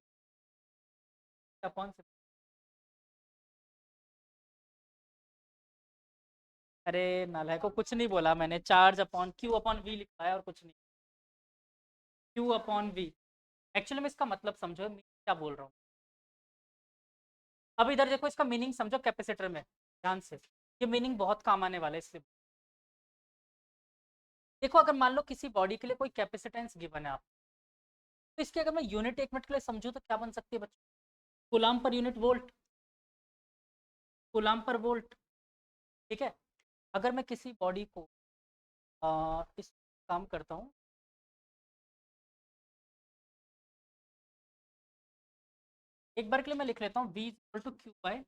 Speaker 1: अपॉन से। अरे नालायक को कुछ नहीं बोला मैंने, charge upon Q upon V लिखा है और कुछ नहीं। क्यू अपॉन वी, एक्चुअली में इसका मतलब समझो मैं क्या बोल रहा हूँ। अब इधर देखो इसका मीनिंग समझो कैपेसिटर में ध्यान से, ये मीनिंग बहुत काम आने वाला है इससे। देखो अगर मान लो किसी बॉडी के लिए कोई कैपेसिटेंस गिवन है आप, तो इसकी अगर मैं यूनिट एक मिनट के लिए समझूं तो क्या बन सकती है बच्चों। Coulomb per unit volt, coulomb पर वोल्ट। ठीक है। अगर मैं किसी बॉडी को इस काम करता हूँ, एक बार के लिए मैं लिख लेता हूँ v equal to Q by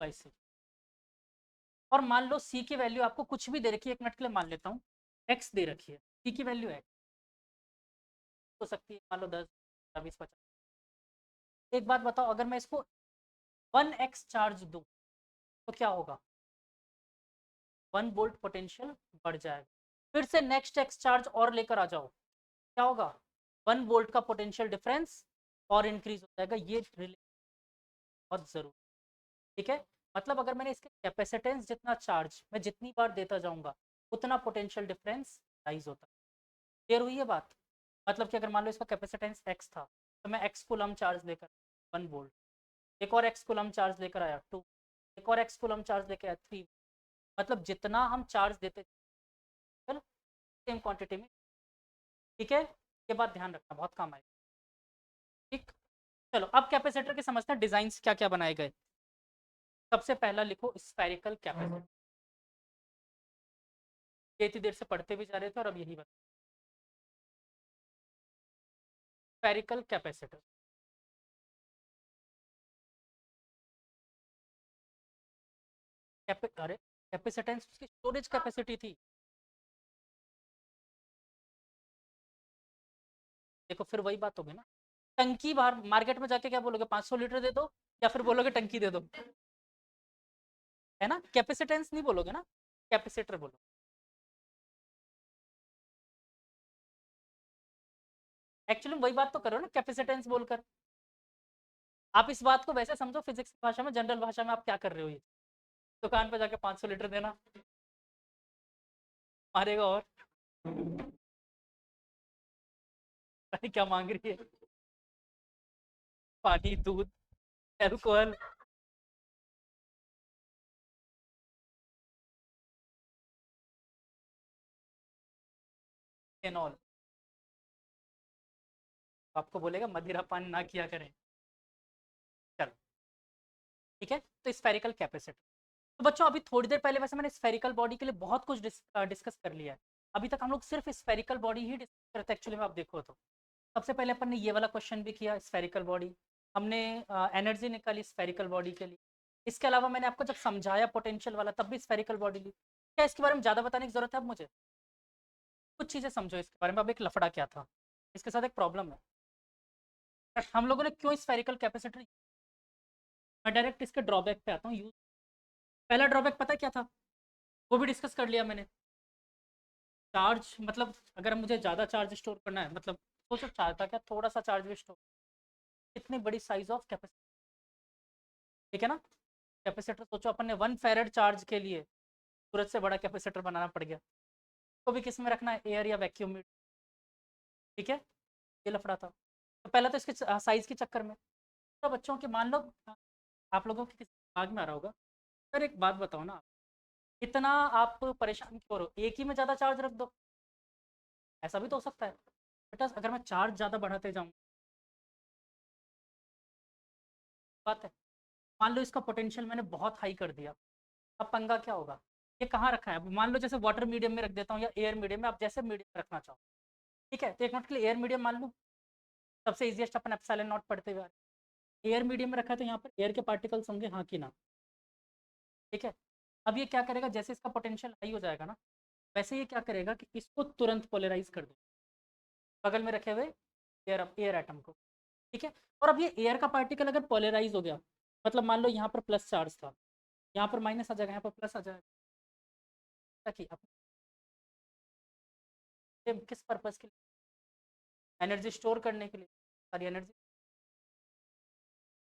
Speaker 1: C. और मान लो सी की वैल्यू आपको कुछ भी दे रखी है, एक मिनट के लिए मान लेता हूँ एक्स दे रखी है, सी की वैल्यू एक्स हो सकती है मान लो 10, 20, 50। एक बात बताओ अगर मैं इसको 1x चार्ज दूं तो क्या होगा, 1 वोल्ट पोटेंशियल बढ़ जाएगा। फिर से नेक्स्ट एक्स चार्ज और लेकर आ जाओ, क्या होगा, 1 वोल्ट का पोटेंशियल डिफरेंस और इंक्रीज हो जाएगा। ये बहुत जरूरी। ठीक है। मतलब अगर मैंने इसके कैपेसिटेंस जितना चार्ज मैं जितनी बार देता जाऊंगा उतना पोटेंशियल डिफरेंस राइज होता है। क्लियर हुई है बात। मतलब कि अगर मान लो इसका कैपेसिटेंस एक्स था, तो मैं एक्स कुलम चार्ज लेकर 1 वोल्ट, एक और एक्स कुलम चार्ज लेकर आया 2, एक और एक्स कुलम चार्ज लेकर आया 3। मतलब जितना हम चार्ज देते चलो सेम क्वांटिटी में। ठीक है, ये बात ध्यान रखना बहुत काम आएगा। ठीक। चलो अब कैपेसिटर के समझते हैं डिजाइन क्या क्या बनाए गए। सबसे पहला लिखो स्फेरिकल कैपेसिटर, इतनी देर से पढ़ते भी जा रहे थे और अब यही बता। स्फेरिकल कैपेसिटर, अरे कैपेसिटेंस उसकी स्टोरेज कैपेसिटी थी। देखो फिर वही बात होगी ना, टंकी बाहर मार्केट में जाके क्या बोलोगे, 500 लीटर दे दो या फिर बोलोगे टंकी दे दो, है ना। कैपेसिटेंस नहीं बोलोगे ना, कैपेसिटर बोलो। एक्चुअली वही बात तो करो ना कैपेसिटेंस बोलकर। आप इस बात को वैसे समझो फिजिक्स की भाषा में, जनरल भाषा में आप क्या कर रहे हो, ये दुकान पे जाके 500 लीटर देना मारेगा और अरे क्या मांग रही है। पानी, दूध, अल्कोहल। एनॉल। आपको बोलेगा मदिरा पान ना किया करें। चलो ठीक है। तो स्फेरिकल कैपेसिटर। तो बच्चों अभी थोड़ी देर पहले वैसे मैंने स्फेरिकल बॉडी के लिए बहुत कुछ डिस्कस कर लिया है। अभी तक हम लोग सिर्फ स्फेरिकल बॉडी ही डिस्कस करते हैं एक्चुअली में। आप देखो तो सबसे पहले अपन ने ये वाला क्वेश्चन भी किया स्फेरिकल बॉडी। हमने एनर्जी निकाली स्फेरिकल बॉडी के लिए। इसके अलावा मैंने आपको जब समझाया पोटेंशियल वाला तब भी स्फेरिकल बॉडी ली। क्या इसके बारे में ज़्यादा बताने की जरूरत है अब मुझे? कुछ चीज़ें समझो इसके बारे में। अब एक लफड़ा क्या था, इसके साथ एक प्रॉब्लम है। हम लोगों ने क्यों स्फेरिकल कैपेसिटर। मैं डायरेक्ट इसके ड्रॉबैक पे आता हूँ। यूज पहला ड्रॉबैक पता क्या था, वो भी डिस्कस कर लिया मैंने। चार्ज मतलब अगर मुझे ज़्यादा चार्ज स्टोर करना है, मतलब सोचो चार्ज था क्या, थोड़ा सा चार्ज भी स्टोर, इतनी बड़ी साइज ऑफ कैपेसिटर। ठीक है ना। कैपेसिटर सोचो अपन ने 1 फेरेड चार्ज के लिए सूरज से बड़ा कैपेसिटर बनाना पड़ गया। तो भी किस में रखना है, एयर या वैक्यूम में। ठीक है। ये लफड़ा था। तो पहला तो इसके साइज के चक्कर में। तो बच्चों के मान लो आप लोगों के किसी दिमाग में आ रहा होगा, सर एक बात बताओ ना, इतना आप परेशान क्यों हो, एक ही में ज़्यादा चार्ज रख दो। ऐसा भी तो हो सकता है बेटा, अगर मैं चार्ज ज़्यादा बढ़ाते जाऊँ बात है। मान लो इसका पोटेंशियल मैंने बहुत हाई कर दिया, अब पंगा क्या होगा। ये कहाँ रखा है, अब मान लो जैसे वाटर मीडियम में रख देता हूँ या एयर मीडियम में, आप जैसे मीडियम में रखना चाहो। ठीक है, तो एक मिनट के लिए एयर मीडियम मान लो, सबसे इजीएस्ट अपन एप्सिलॉन नॉट पढ़ते हुए एयर मीडियम में रखा है, तो यहाँ पर एयर के पार्टिकल्स होंगे, हाँ कि ना। ठीक है। अब ये क्या करेगा, जैसे इसका पोटेंशियल हाई हो जाएगा ना, वैसे ये क्या करेगा कि इसको तुरंत पोलराइज कर दे बगल में रखे हुए एयर एटम को। ठीक है। और अब ये एयर का पार्टिकल अगर पोलराइज हो गया, मतलब मान लो यहाँ पर प्लस चार्ज था, यहाँ पर माइनस आ जाएगा, यहाँ पर प्लस आ जाएगा, ताकि अपने किस पर्पज के लिए, एनर्जी स्टोर करने के लिए, सारी एनर्जी।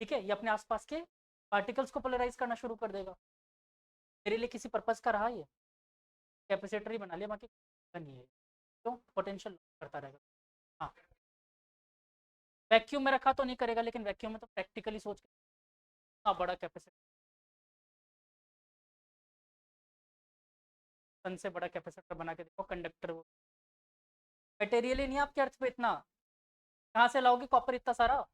Speaker 1: ठीक है। ये अपने आसपास के पार्टिकल्स को पोलराइज करना शुरू कर देगा। मेरे लिए किसी पर्पज का रहा ये, कैपेसिटर ही बना लिया, बाकी नहीं है। क्यों, पोटेंशियल करता रहेगा। हाँ, वैक्यूम में रखा तो नहीं करेगा, लेकिन वैक्यूम में तो प्रैक्टिकली सोच के हाँ बड़ा कैपेसिटर, सन से बड़ा कैपेसिटर बना के देखो, कंडक्टर वो मटेरियल ही नहीं है आपके अर्थ पे इतना। कहाँ से लाओगे कॉपर इतना सारा,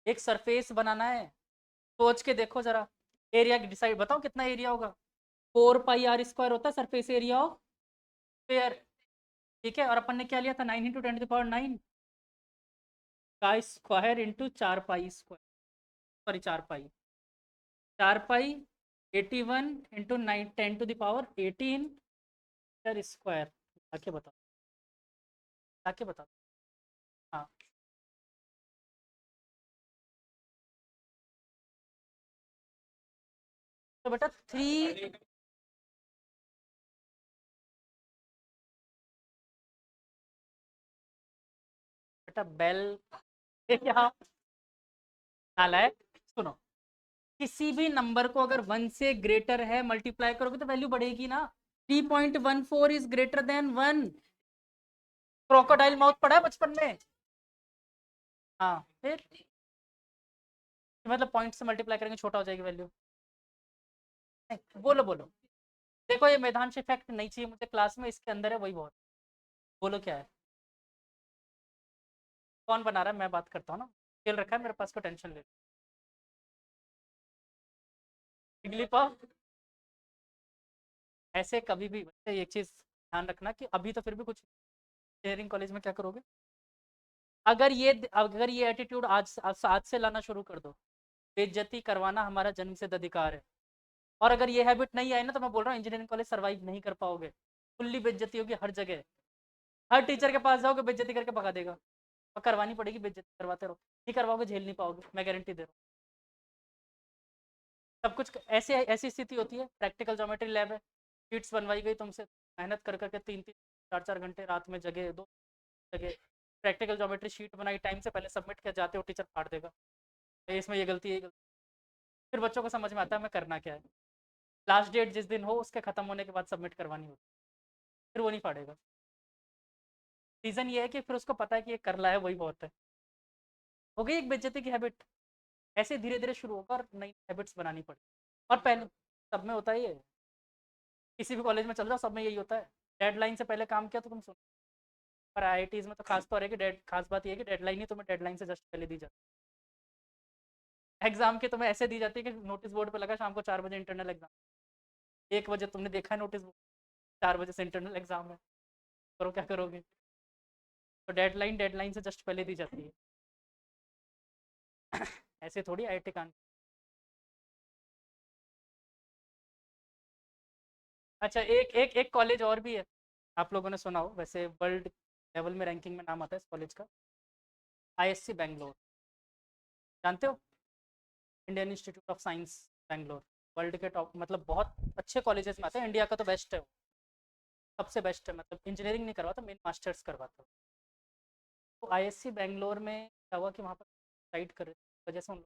Speaker 1: एक सरफेस बनाना है, सोच के देखो जरा। एरिया डिसाइड बताओ कितना एरिया होगा, 4 पाई r स्क्वायर होता है सरफेस एरिया ऑफ स्फीयर। ठीक है। और अपन ने क्या लिया था, 9 × 10⁹ का square into 4 pi square, sorry 4 पाई, 4 पाई 81 × 9 × 10⁻18 मीटर स्क्वायर। आके बताओ, आके बताओ। हाँ, तो बेटा 3, बेटा बेल क्या नालायक, सुनो, किसी भी नंबर को अगर 1 से ग्रेटर है मल्टीप्लाई करोगे तो वैल्यू बढ़ेगी ना। 3.14 is greater than 1। Crocodile mouth पढ़ा है बचपन में। हाँ फिर मतलब पॉइंट से मल्टीप्लाई करेंगे छोटा हो जाएगी वैल्यू। बोलो बोलो। देखो ये मैदान इफेक्ट नहीं चाहिए मुझे क्लास में, इसके अंदर है वही बहुत। बोलो क्या है, कौन बना रहा है, मैं बात करता हूँ ना। खेल रखा है मेरे पास, को टेंशन ले। इगली पाव। ऐसे कभी भी बच्चे एक चीज ध्यान रखना कि अभी तो फिर भी कुछ इंजीनियरिंग कॉलेज में क्या करोगे, अगर ये एटीट्यूड आज से लाना शुरू कर दो, बेइज्जती करवाना हमारा जन्मसिद्ध अधिकार है। और अगर ये हैबिट नहीं आई ना, तो मैं बोल रहा हूँ इंजीनियरिंग कॉलेज सर्वाइव नहीं कर पाओगे। फुल्ली बेइज्जती होगी हर जगह, हर टीचर के पास जाओगे बेइज्जती करके भगा देगा। और करवानी पड़ेगी, बेइज्जती करवाते रहो, नहीं करवाओगे झेल नहीं पाओगे, मैं गारंटी दे रहा हूँ। सब कुछ ऐसे ऐसी स्थिति होती है, प्रैक्टिकल ज्योमेट्री लैब है, शीट्स बनवाई गई तुमसे, मेहनत कर करके 3-3 4-4 घंटे रात में जगह, 2 जगह प्रैक्टिकल ज्योमेट्री शीट बनाई, टाइम से पहले सबमिट किया, जाते हो टीचर फाड़ देगा, इसमें ये गलती है, ये गलती। फिर बच्चों को समझ में आता है मैं करना क्या है। लास्ट डेट जिस दिन हो उसके खत्म होने के बाद सबमिट करवानी होती, फिर वो नहीं फाड़ेगा। रीज़न ये है कि फिर उसको पता है कि ये कर रहा है वही बहुत है। हो गई एक बेइज्जती की हैबिट। ऐसे धीरे धीरे शुरू होगा और नई हैबिट्स बनानी पड़े। और पहले सब में होता ही है, किसी भी कॉलेज में चल जाओ सब में यही होता है। डेडलाइन से पहले काम किया तो तुम सुनो। पर आईआईटीज में तो खास तौर है कि खास बात यह है कि डेडलाइन ही तुम्हें डेडलाइन से जस्ट पहले दी जाती है। एग्जाम के तुम्हें ऐसे दी जाती है कि नोटिस बोर्ड पे लगा शाम को 4 बजे इंटरनल एग्जाम, 1 बजे तुमने देखा है नोटिस बोर्ड, 4 बजे से इंटरनल एग्जाम है, करो क्या करोगे। तो डेडलाइन डेडलाइन से जस्ट पहले दी जाती है। ऐसे थोड़ी आईआईटी कान। अच्छा, एक एक एक कॉलेज और भी है, आप लोगों ने सुना हो, वैसे वर्ल्ड लेवल में रैंकिंग में नाम आता है इस कॉलेज का। आईएससी बैंगलोर, जानते हो? Indian institute of science Bangalore. World के टॉप, मतलब बहुत अच्छे कॉलेजेस में आते हैं, इंडिया का तो बेस्ट है वो, सबसे बेस्ट है। मतलब इंजीनियरिंग नहीं करवाता, मेन मास्टर्स करवाता। तो आईएससी बैंगलोर में क्या हुआ कि वहाँ पर सुसाइड कर रहे थे, वजह से उन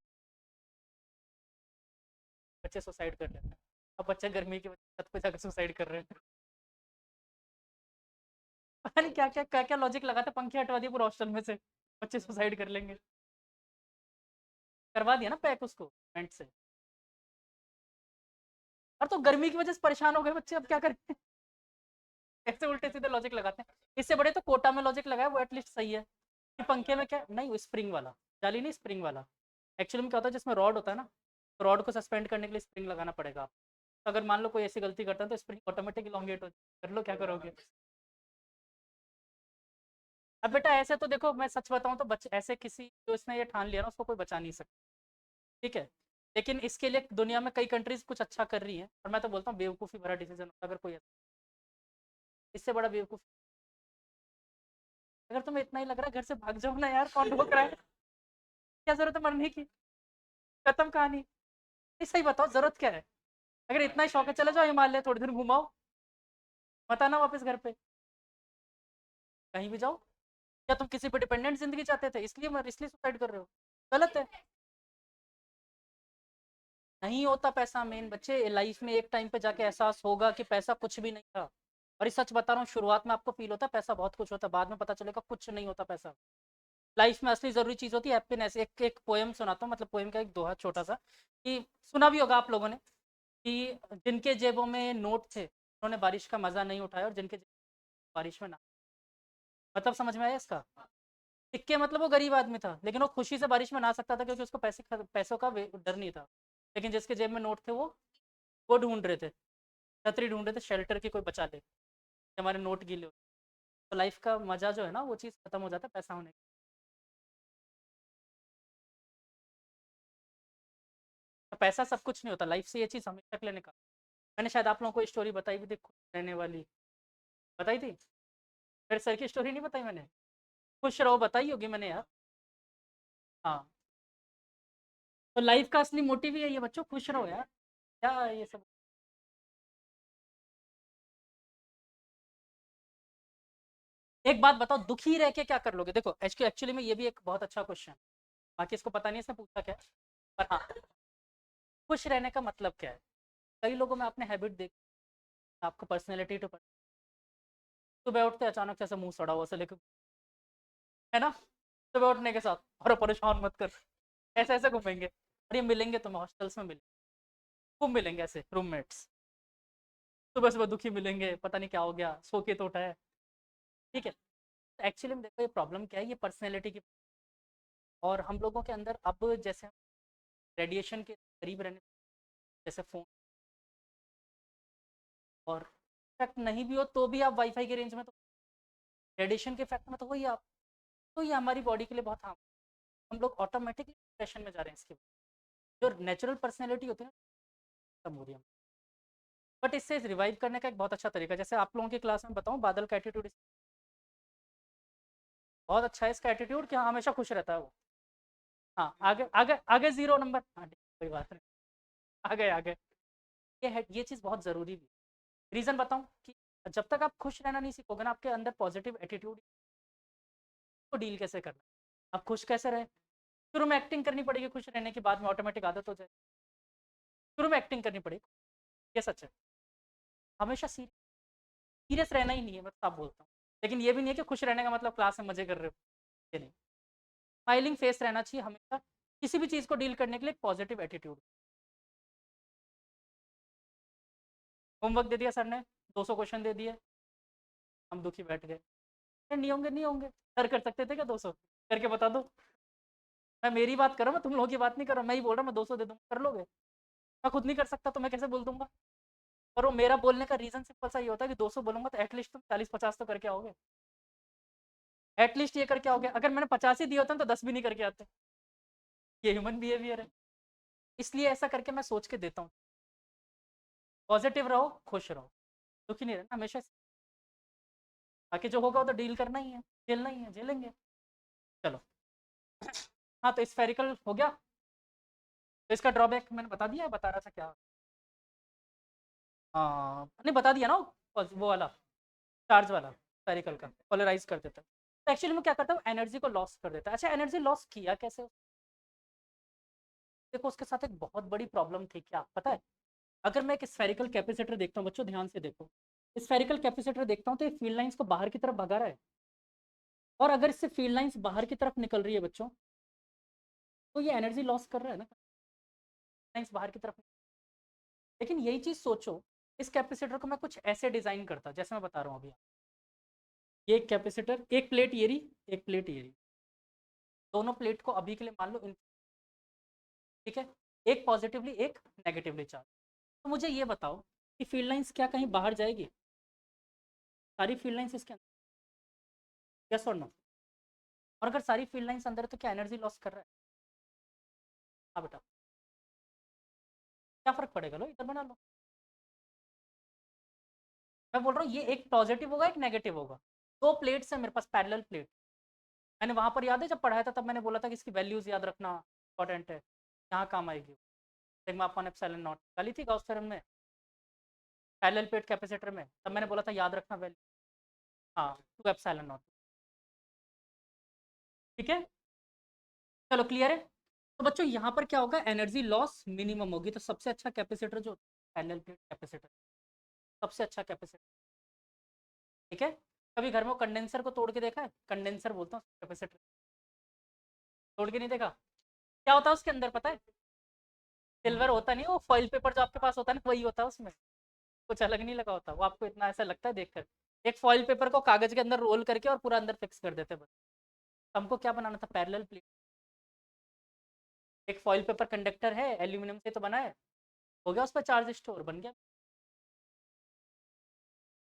Speaker 1: बच्चे सुसाइड कर रहे हैं। अब बच्चे गर्मी की वजह से छत पे जाकर सुसाइड कर रहे हैं। पता नहीं क्या क्या क्या क्या लॉजिक लगाते, पंखे हटवा दिए पूरे हॉस्टल में से, बच्चे सुसाइड कर लेंगे। करवा दिया ना पैक उसको पेंट से। और तो गर्मी की वजह से परेशान हो गए बच्चे, अब क्या करें। ऐसे उल्टे सीधे लॉजिक लगाते हैं। इससे बड़े तो कोटा में लॉजिक लगाया, वो एटलीस्ट सही है कि पंखे में क्या नहीं, वो स्प्रिंग वाला, जाली नहीं, स्प्रिंग वाला। एक्चुअली में क्या होता है, जिसमें रॉड होता है ना, तो रॉड को सस्पेंड करने के लिए स्प्रिंग लगाना पड़ेगा। तो अगर मान लो कोई ऐसी गलती करता है तो स्प्रिंग ऑटोमेटिक इलोंगेट हो, कर लो क्या करोगे। अब बेटा ऐसे तो देखो, मैं सच बताऊं तो बच्चे ऐसे, किसी जो इसने ये ठान लिया ना उसको कोई बचा नहीं सकता, ठीक है। लेकिन इसके लिए दुनिया में कई कंट्रीज कुछ अच्छा कर रही हैं, और मैं तो बोलता हूँ बेवकूफ़ी भरा डिसीजन होता अगर कोई, इससे बड़ा बेवकूफ़। अगर तुम्हें इतना ही लग रहा है घर से भाग जाओ ना यार, कौन रोक रहा है, क्या जरूरत है मरने की, खत्म कहानी। नहीं सही बताओ जरूरत क्या है, अगर इतना ही शौक है चले जाओ हिमालय, थोड़ी देर घुमाओ, मत आना वापस घर पे, कहीं भी जाओ। क्या तुम किसी पे डिपेंडेंट जिंदगी चाहते थे, इसलिए सुसाइड कर रहे हो, गलत है। नहीं होता पैसा मेन बच्चे, लाइफ में एक टाइम पे जाके एहसास होगा कि पैसा कुछ भी नहीं था। और ये सच बता रहा हूँ, शुरुआत में आपको फील होता है पैसा बहुत कुछ होता है, बाद में पता चलेगा कुछ नहीं होता पैसा। लाइफ में असली जरूरी चीज होती है हैप्पीनेस। एक एक पोएम सुनाता हूँ, मतलब पोएम का एक दोहा छोटा सा, कि सुना भी होगा आप लोगों ने, कि जिनके जेबों में नोट थे उन्होंने बारिश का मजा नहीं उठाया, और जिनके बारिश में ना, मतलब समझ में आया इसका। सिक्के मतलब वो गरीब आदमी था, लेकिन वो खुशी से बारिश में नहा सकता था क्योंकि उसको पैसों का डर नहीं था। लेकिन जिसके जेब में नोट थे वो ढूंढ रहे थे, छतरी ढूंढ रहे थे, शेल्टर की कोई बचा ले कि हमारे नोट गीले हो। तो लाइफ का मजा जो है ना, वो चीज़ खत्म हो जाता है पैसा होने। तो पैसा सब कुछ नहीं होता लाइफ से, ये चीज़ हमेशा के लिए निकाल। मैंने शायद आप लोगों को स्टोरी बताई भी थी खुश रहने वाली, बताई थी, मेरे सर की स्टोरी नहीं बताई मैंने, खुश रहो बताई होगी मैंने यार। हाँ, तो लाइफ का असली मोटिव ही है ये बच्चों, खुश रहो यार, क्या ये सब। एक बात बताओ, दुखी रह के क्या कर लोगे, देखो एक्चुअली में ये भी एक बहुत अच्छा क्वेश्चन है, बाकी इसको पता नहीं इसने पूछा क्या है। पर हाँ, खुश रहने का मतलब क्या है। कई लोगों में आपने हैबिट देख, आपको पर्सनैलिटी टू, सुबह उठते अचानक से ऐसे मुंह सड़ा हुआ से लेकर, है ना, सुबह उठने के साथ, और परेशान मत कर, ऐसे ऐसे घूमेंगे। और ये मिलेंगे तुम्हें हॉस्टल्स में, मिलेंगे खूब, मिलेंगे ऐसे रूममेट्स, सुबह सुबह दुखी मिलेंगे, पता नहीं क्या हो गया, सो के तो उठा है, ठीक है। एक्चुअली में देखो ये प्रॉब्लम क्या है, ये पर्सनैलिटी की। और हम लोगों के अंदर अब जैसे रेडिएशन के करीब रहने, जैसे फोन, और इफेक्ट नहीं भी हो तो भी आप वाईफाई के रेंज में, तो रेडिएशन के इफेक्ट में तो वही आप, तो ये हमारी बॉडी के लिए बहुत हार्म। हम लोग ऑटोमेटिकली डिप्रेशन में जा रहे हैं इसके, जो नेचुरल पर्सनैलिटी होती है ना, खत्म हो रही है। बट इससे रिवाइव करने का एक बहुत अच्छा तरीका, जैसे आप लोगों की क्लास में बताऊं, बादल का एटीट्यूड बहुत अच्छा है, इसका एटीट्यूड कि हाँ हमेशा खुश रहता है वो। हाँ, आगे आगे आगे 0 नंबर, हाँ कोई बात नहीं, आगे आगे। ये चीज़ बहुत ज़रूरी भी है। रीज़न बताऊं कि जब तक आप खुश रहना नहीं सीखोगे ना, आपके अंदर पॉजिटिव एटीट्यूड को डील कैसे करना, आप खुश कैसे रहे। शुरू में एक्टिंग करनी पड़ेगी खुश रहने की, बाद में ऑटोमेटिक आदत हो जाए। शुरू में एक्टिंग करनी पड़ेगी, ये सच है। हमेशा सीरियस रहना ही नहीं है, मैं साफ बोलता हूँ। लेकिन ये भी नहीं है कि खुश रहने का मतलब क्लास में मजे कर रहे हो, ये नहीं। स्माइलिंग फेस रहना चाहिए हमेशा, किसी भी चीज़ को डील करने के लिए पॉजिटिव एटीट्यूड। होमवर्क दे दिया सर ने, 200 क्वेश्चन दे दिए, हम दुखी बैठ गए, नहीं होंगे नहीं होंगे, सर कर सकते थे क्या 200? करके बता दो। मैं मेरी बात कर रहा हूँ, मैं तुम लोगों की बात नहीं कर रहा, मैं ही बोल रहा हूँ मैं 200 दे दूंगा, कर लोगे? मैं खुद नहीं कर सकता तो मैं कैसे बोल दूंगा? और वो मेरा बोलने का रीजन सिंपल सा ये होता है कि 200 बोलूंगा तो एटलीस्ट तुम 40-50 तो करके आओगे, एटलीस्ट ये करके आओगे। अगर मैंने 50 ही दिए होते तो 10 भी नहीं करके आते। ये ह्यूमन बिहेवियर है, इसलिए ऐसा करके मैं सोच के देता हूँ। पॉजिटिव रहो, खुश रहो, दुखी नहीं रहना हमेशा। बाकी जो होगा वो तो डील करना ही है, झेलना ही है, झेलेंगे। चलो। हाँ तो स्फेरिकल हो गया, तो इसका ड्रॉबैक मैंने बता दिया, बता रहा था क्या? हाँ नहीं बता दिया ना, वो वाला चार्ज वाला स्फेरिकल का पोलराइज कर देता है, तो एक्चुअली में क्या करता है, एनर्जी को लॉस कर देता है। अच्छा एनर्जी लॉस किया कैसे? देखो उसके साथ एक बहुत बड़ी प्रॉब्लम थी, क्या पता है? अगर मैं एक स्फेरिकल कैपेसिटर देखता हूँ, बच्चों ध्यान से देखो, स्फेरिकल कैपेसिटर देखता हूँ तो ये फील्ड लाइंस को बाहर की तरफ भगा रहा है, और अगर इससे फील्ड लाइंस बाहर की तरफ निकल रही है बच्चों, तो ये एनर्जी लॉस कर रहा है ना, लाइंस बाहर की तरफ। लेकिन यही चीज सोचो, इस कैपेसिटर को मैं कुछ ऐसे डिजाइन करता जैसे मैं बता रहा हूँ अभी, ये एक कैपेसिटर, एक प्लेट ये रही, एक प्लेट ये रही, दोनों प्लेट को अभी के लिए मान लो ठीक है, एक पॉजिटिवली एक नेगेटिवली चार्ज। तो मुझे ये बताओ कि फील्ड लाइंस क्या कहीं बाहर जाएगी? सारी फील्ड लाइंस इसके अंदर, यस और नो? और अगर सारी फील्ड लाइंस अंदर है तो क्या एनर्जी लॉस कर रहा है? हाँ बेटा, क्या फर्क पड़ेगा? लो इधर बना लो। मैं बोल रहा हूँ ये एक पॉजिटिव होगा एक नेगेटिव होगा, दो प्लेट्स है मेरे पास, पैरेलल प्लेट। मैंने वहां पर याद है जब पढ़ाया था तब मैंने बोला था कि इसकी वैल्यूज याद रखना इंपॉर्टेंट है, यहाँ काम आएगी। सिग्मा अपॉन एप्सिलॉन नॉट गाली थी गॉस थ्योरम में, पैरेलल प्लेट कैपेसिटर में, तब मैंने बोला था याद रखना वैल्यू। हाँ 2 एप्सिलॉन नॉट। ठीक है, चलो क्लियर है। तो बच्चों यहाँ पर क्या होगा, एनर्जी लॉस मिनिमम होगी, तो सबसे अच्छा कैपेसिटर जो पैरेलल प्लेट कैपेसिटर, सबसे अच्छा कैपेसिटर। ठीक है, कभी घर में कंडेंसर को तोड़ के देखा है? कंडेंसर बोलता हूँ कैपेसिटर, तोड़ के नहीं देखा? क्या होता है उसके अंदर पता है? सिल्वर होता नहीं, वो फॉइल पेपर जो आपके पास होता है ना, वही होता है उसमें, कुछ अलग नहीं लगा होता। वो आपको इतना ऐसा लगता है देखकर, एक फॉइल पेपर को कागज के अंदर रोल करके और पूरा अंदर फिक्स कर देते बस। हमको क्या बनाना था, पैरेलल प्लेट। एक फॉइल पेपर कंडक्टर है, एल्यूमिनियम से तो बना है, हो गया उस पर चार्ज स्टोर, बन गया।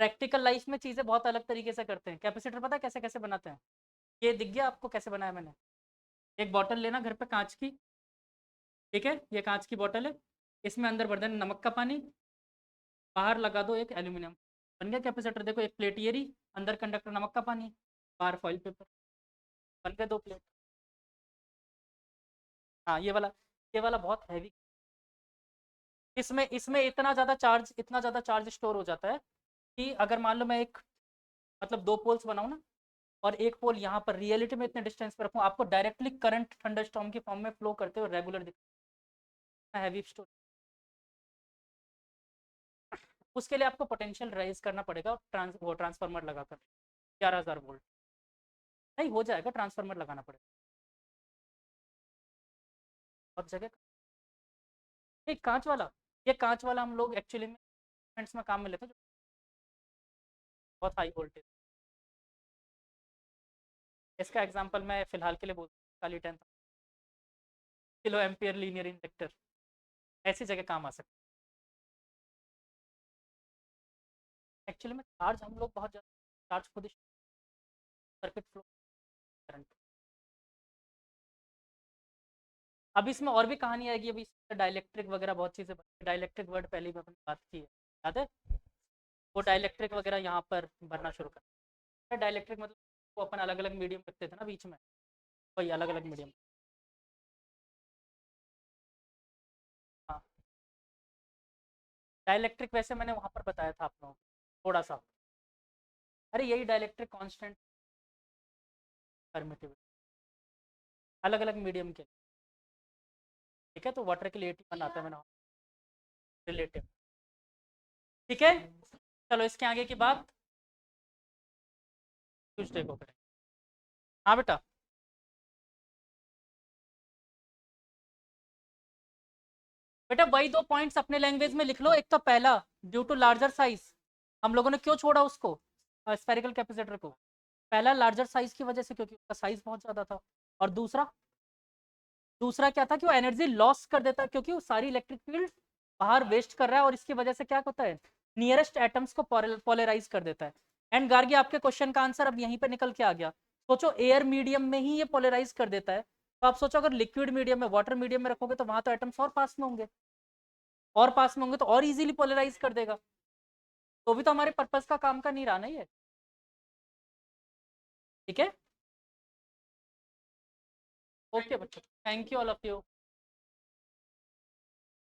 Speaker 1: प्रैक्टिकल लाइफ में चीजें बहुत अलग तरीके से करते हैं। कैपेसिटर पता है कैसे कैसे बनाते हैं? ये दिख गया आपको कैसे बनाया मैंने? एक बॉटल लेना घर पे कांच की, ठीक है, ये कांच की बॉटल है, इसमें अंदर भर देना नमक का पानी, बाहर लगा दो एक एल्यूमिनियम, बन गया कैपेसिटर। देखो एक प्लेट ये रही, अंदर कंडक्टर नमक का पानी, बाहर फॉइल पेपर, बन गए 2 प्लेट। हाँ ये वाला बहुत हैवी, इसमें इसमें इतना ज़्यादा चार्ज स्टोर हो जाता है कि अगर मान लो मैं एक, मतलब 2 पोल्स बनाऊँ ना, और एक पोल यहाँ पर रियलिटी में इतने डिस्टेंस पे रखूँ, आपको डायरेक्टली करंट थंडरस्टॉर्म की फॉर्म में फ्लो करते हुए रेगुलर दिखता है, हैवी स्टोर। उसके लिए आपको पोटेंशियल राइज करना पड़ेगा, वो ट्रांसफार्मर लगाकर 11,000 वोल्ट। नहीं हो जाएगा, ट्रांसफार्मर लगाना पड़ेगा और जगह। ये कांच वाला, ये कांच वाला हम लोग एक्चुअली में में काम में लेते हैं, जो बहुत हाई वोल्टेज। इसका एग्जांपल मैं फिलहाल के लिए बोलता हूँ, खाली 10 किलो एम्पियर लीनियर इंडक्टर, ऐसी जगह काम आ सकता है। एक्चुअली में चार्ज हम लोग बहुत ज़्यादा चार्ज खुद सर्किट फ्लो करंट। अब इसमें और भी कहानी आएगी, अभी डाइलेक्ट्रिक वगैरह बहुत चीज़ें, डाइलेक्ट्रिक वर्ड पहले भी अपनी बात की है, याद है? वो डाइलेक्ट्रिक वगैरह यहाँ पर भरना शुरू कर, डाइलेक्ट्रिक मतलब वो अपन अलग अलग मीडियम रखते थे ना बीच में, वही अलग अलग मीडियम। हाँ डाइलेक्ट्रिक वैसे मैंने वहाँ पर बताया था आप लोगों को थोड़ा सा, अरे यही डाइलेक्ट्रिक कांस्टेंट परमिटिविटी, अलग अलग मीडियम के। ठीक है, तो वाटर के लिए 81 आता है, मैंने रिलेटिव। ठीक है, चलो इसके आगे की बात ट्यूसडे को करें। हाँ बेटा, बेटा वही दो पॉइंट्स अपने लैंग्वेज में लिख लो। एक तो पहला, ड्यू टू लार्जर साइज, हम लोगों ने क्यों छोड़ा उसको स्फेरिकल कैपेसिटर को? पहला लार्जर साइज की वजह से, क्योंकि उसका साइज बहुत ज्यादा था। और दूसरा, दूसरा क्या था कि वो एनर्जी लॉस कर देता है, क्योंकि वो सारी इलेक्ट्रिक फील्ड बाहर वेस्ट कर रहा है, और इसकी वजह से क्या होता है, नियरेस्ट एटम्स को पोलराइज कर देता है। एंड गार्गी, आपके क्वेश्चन का आंसर अब यहीं पे निकल के आ गया। सोचो एयर मीडियम में ही ये पोलराइज कर देता है, तो आप सोचो अगर लिक्विड मीडियम में, वाटर मीडियम में रखोगे तो वहां तो एटम्स और पास में होंगे, और पास में होंगे तो और इजीली पोलराइज कर देगा। तो भी तो हमारे पर्पस का काम का नहीं रहा ना ये। ठीक है, ओके बच्चों, thank you all of you.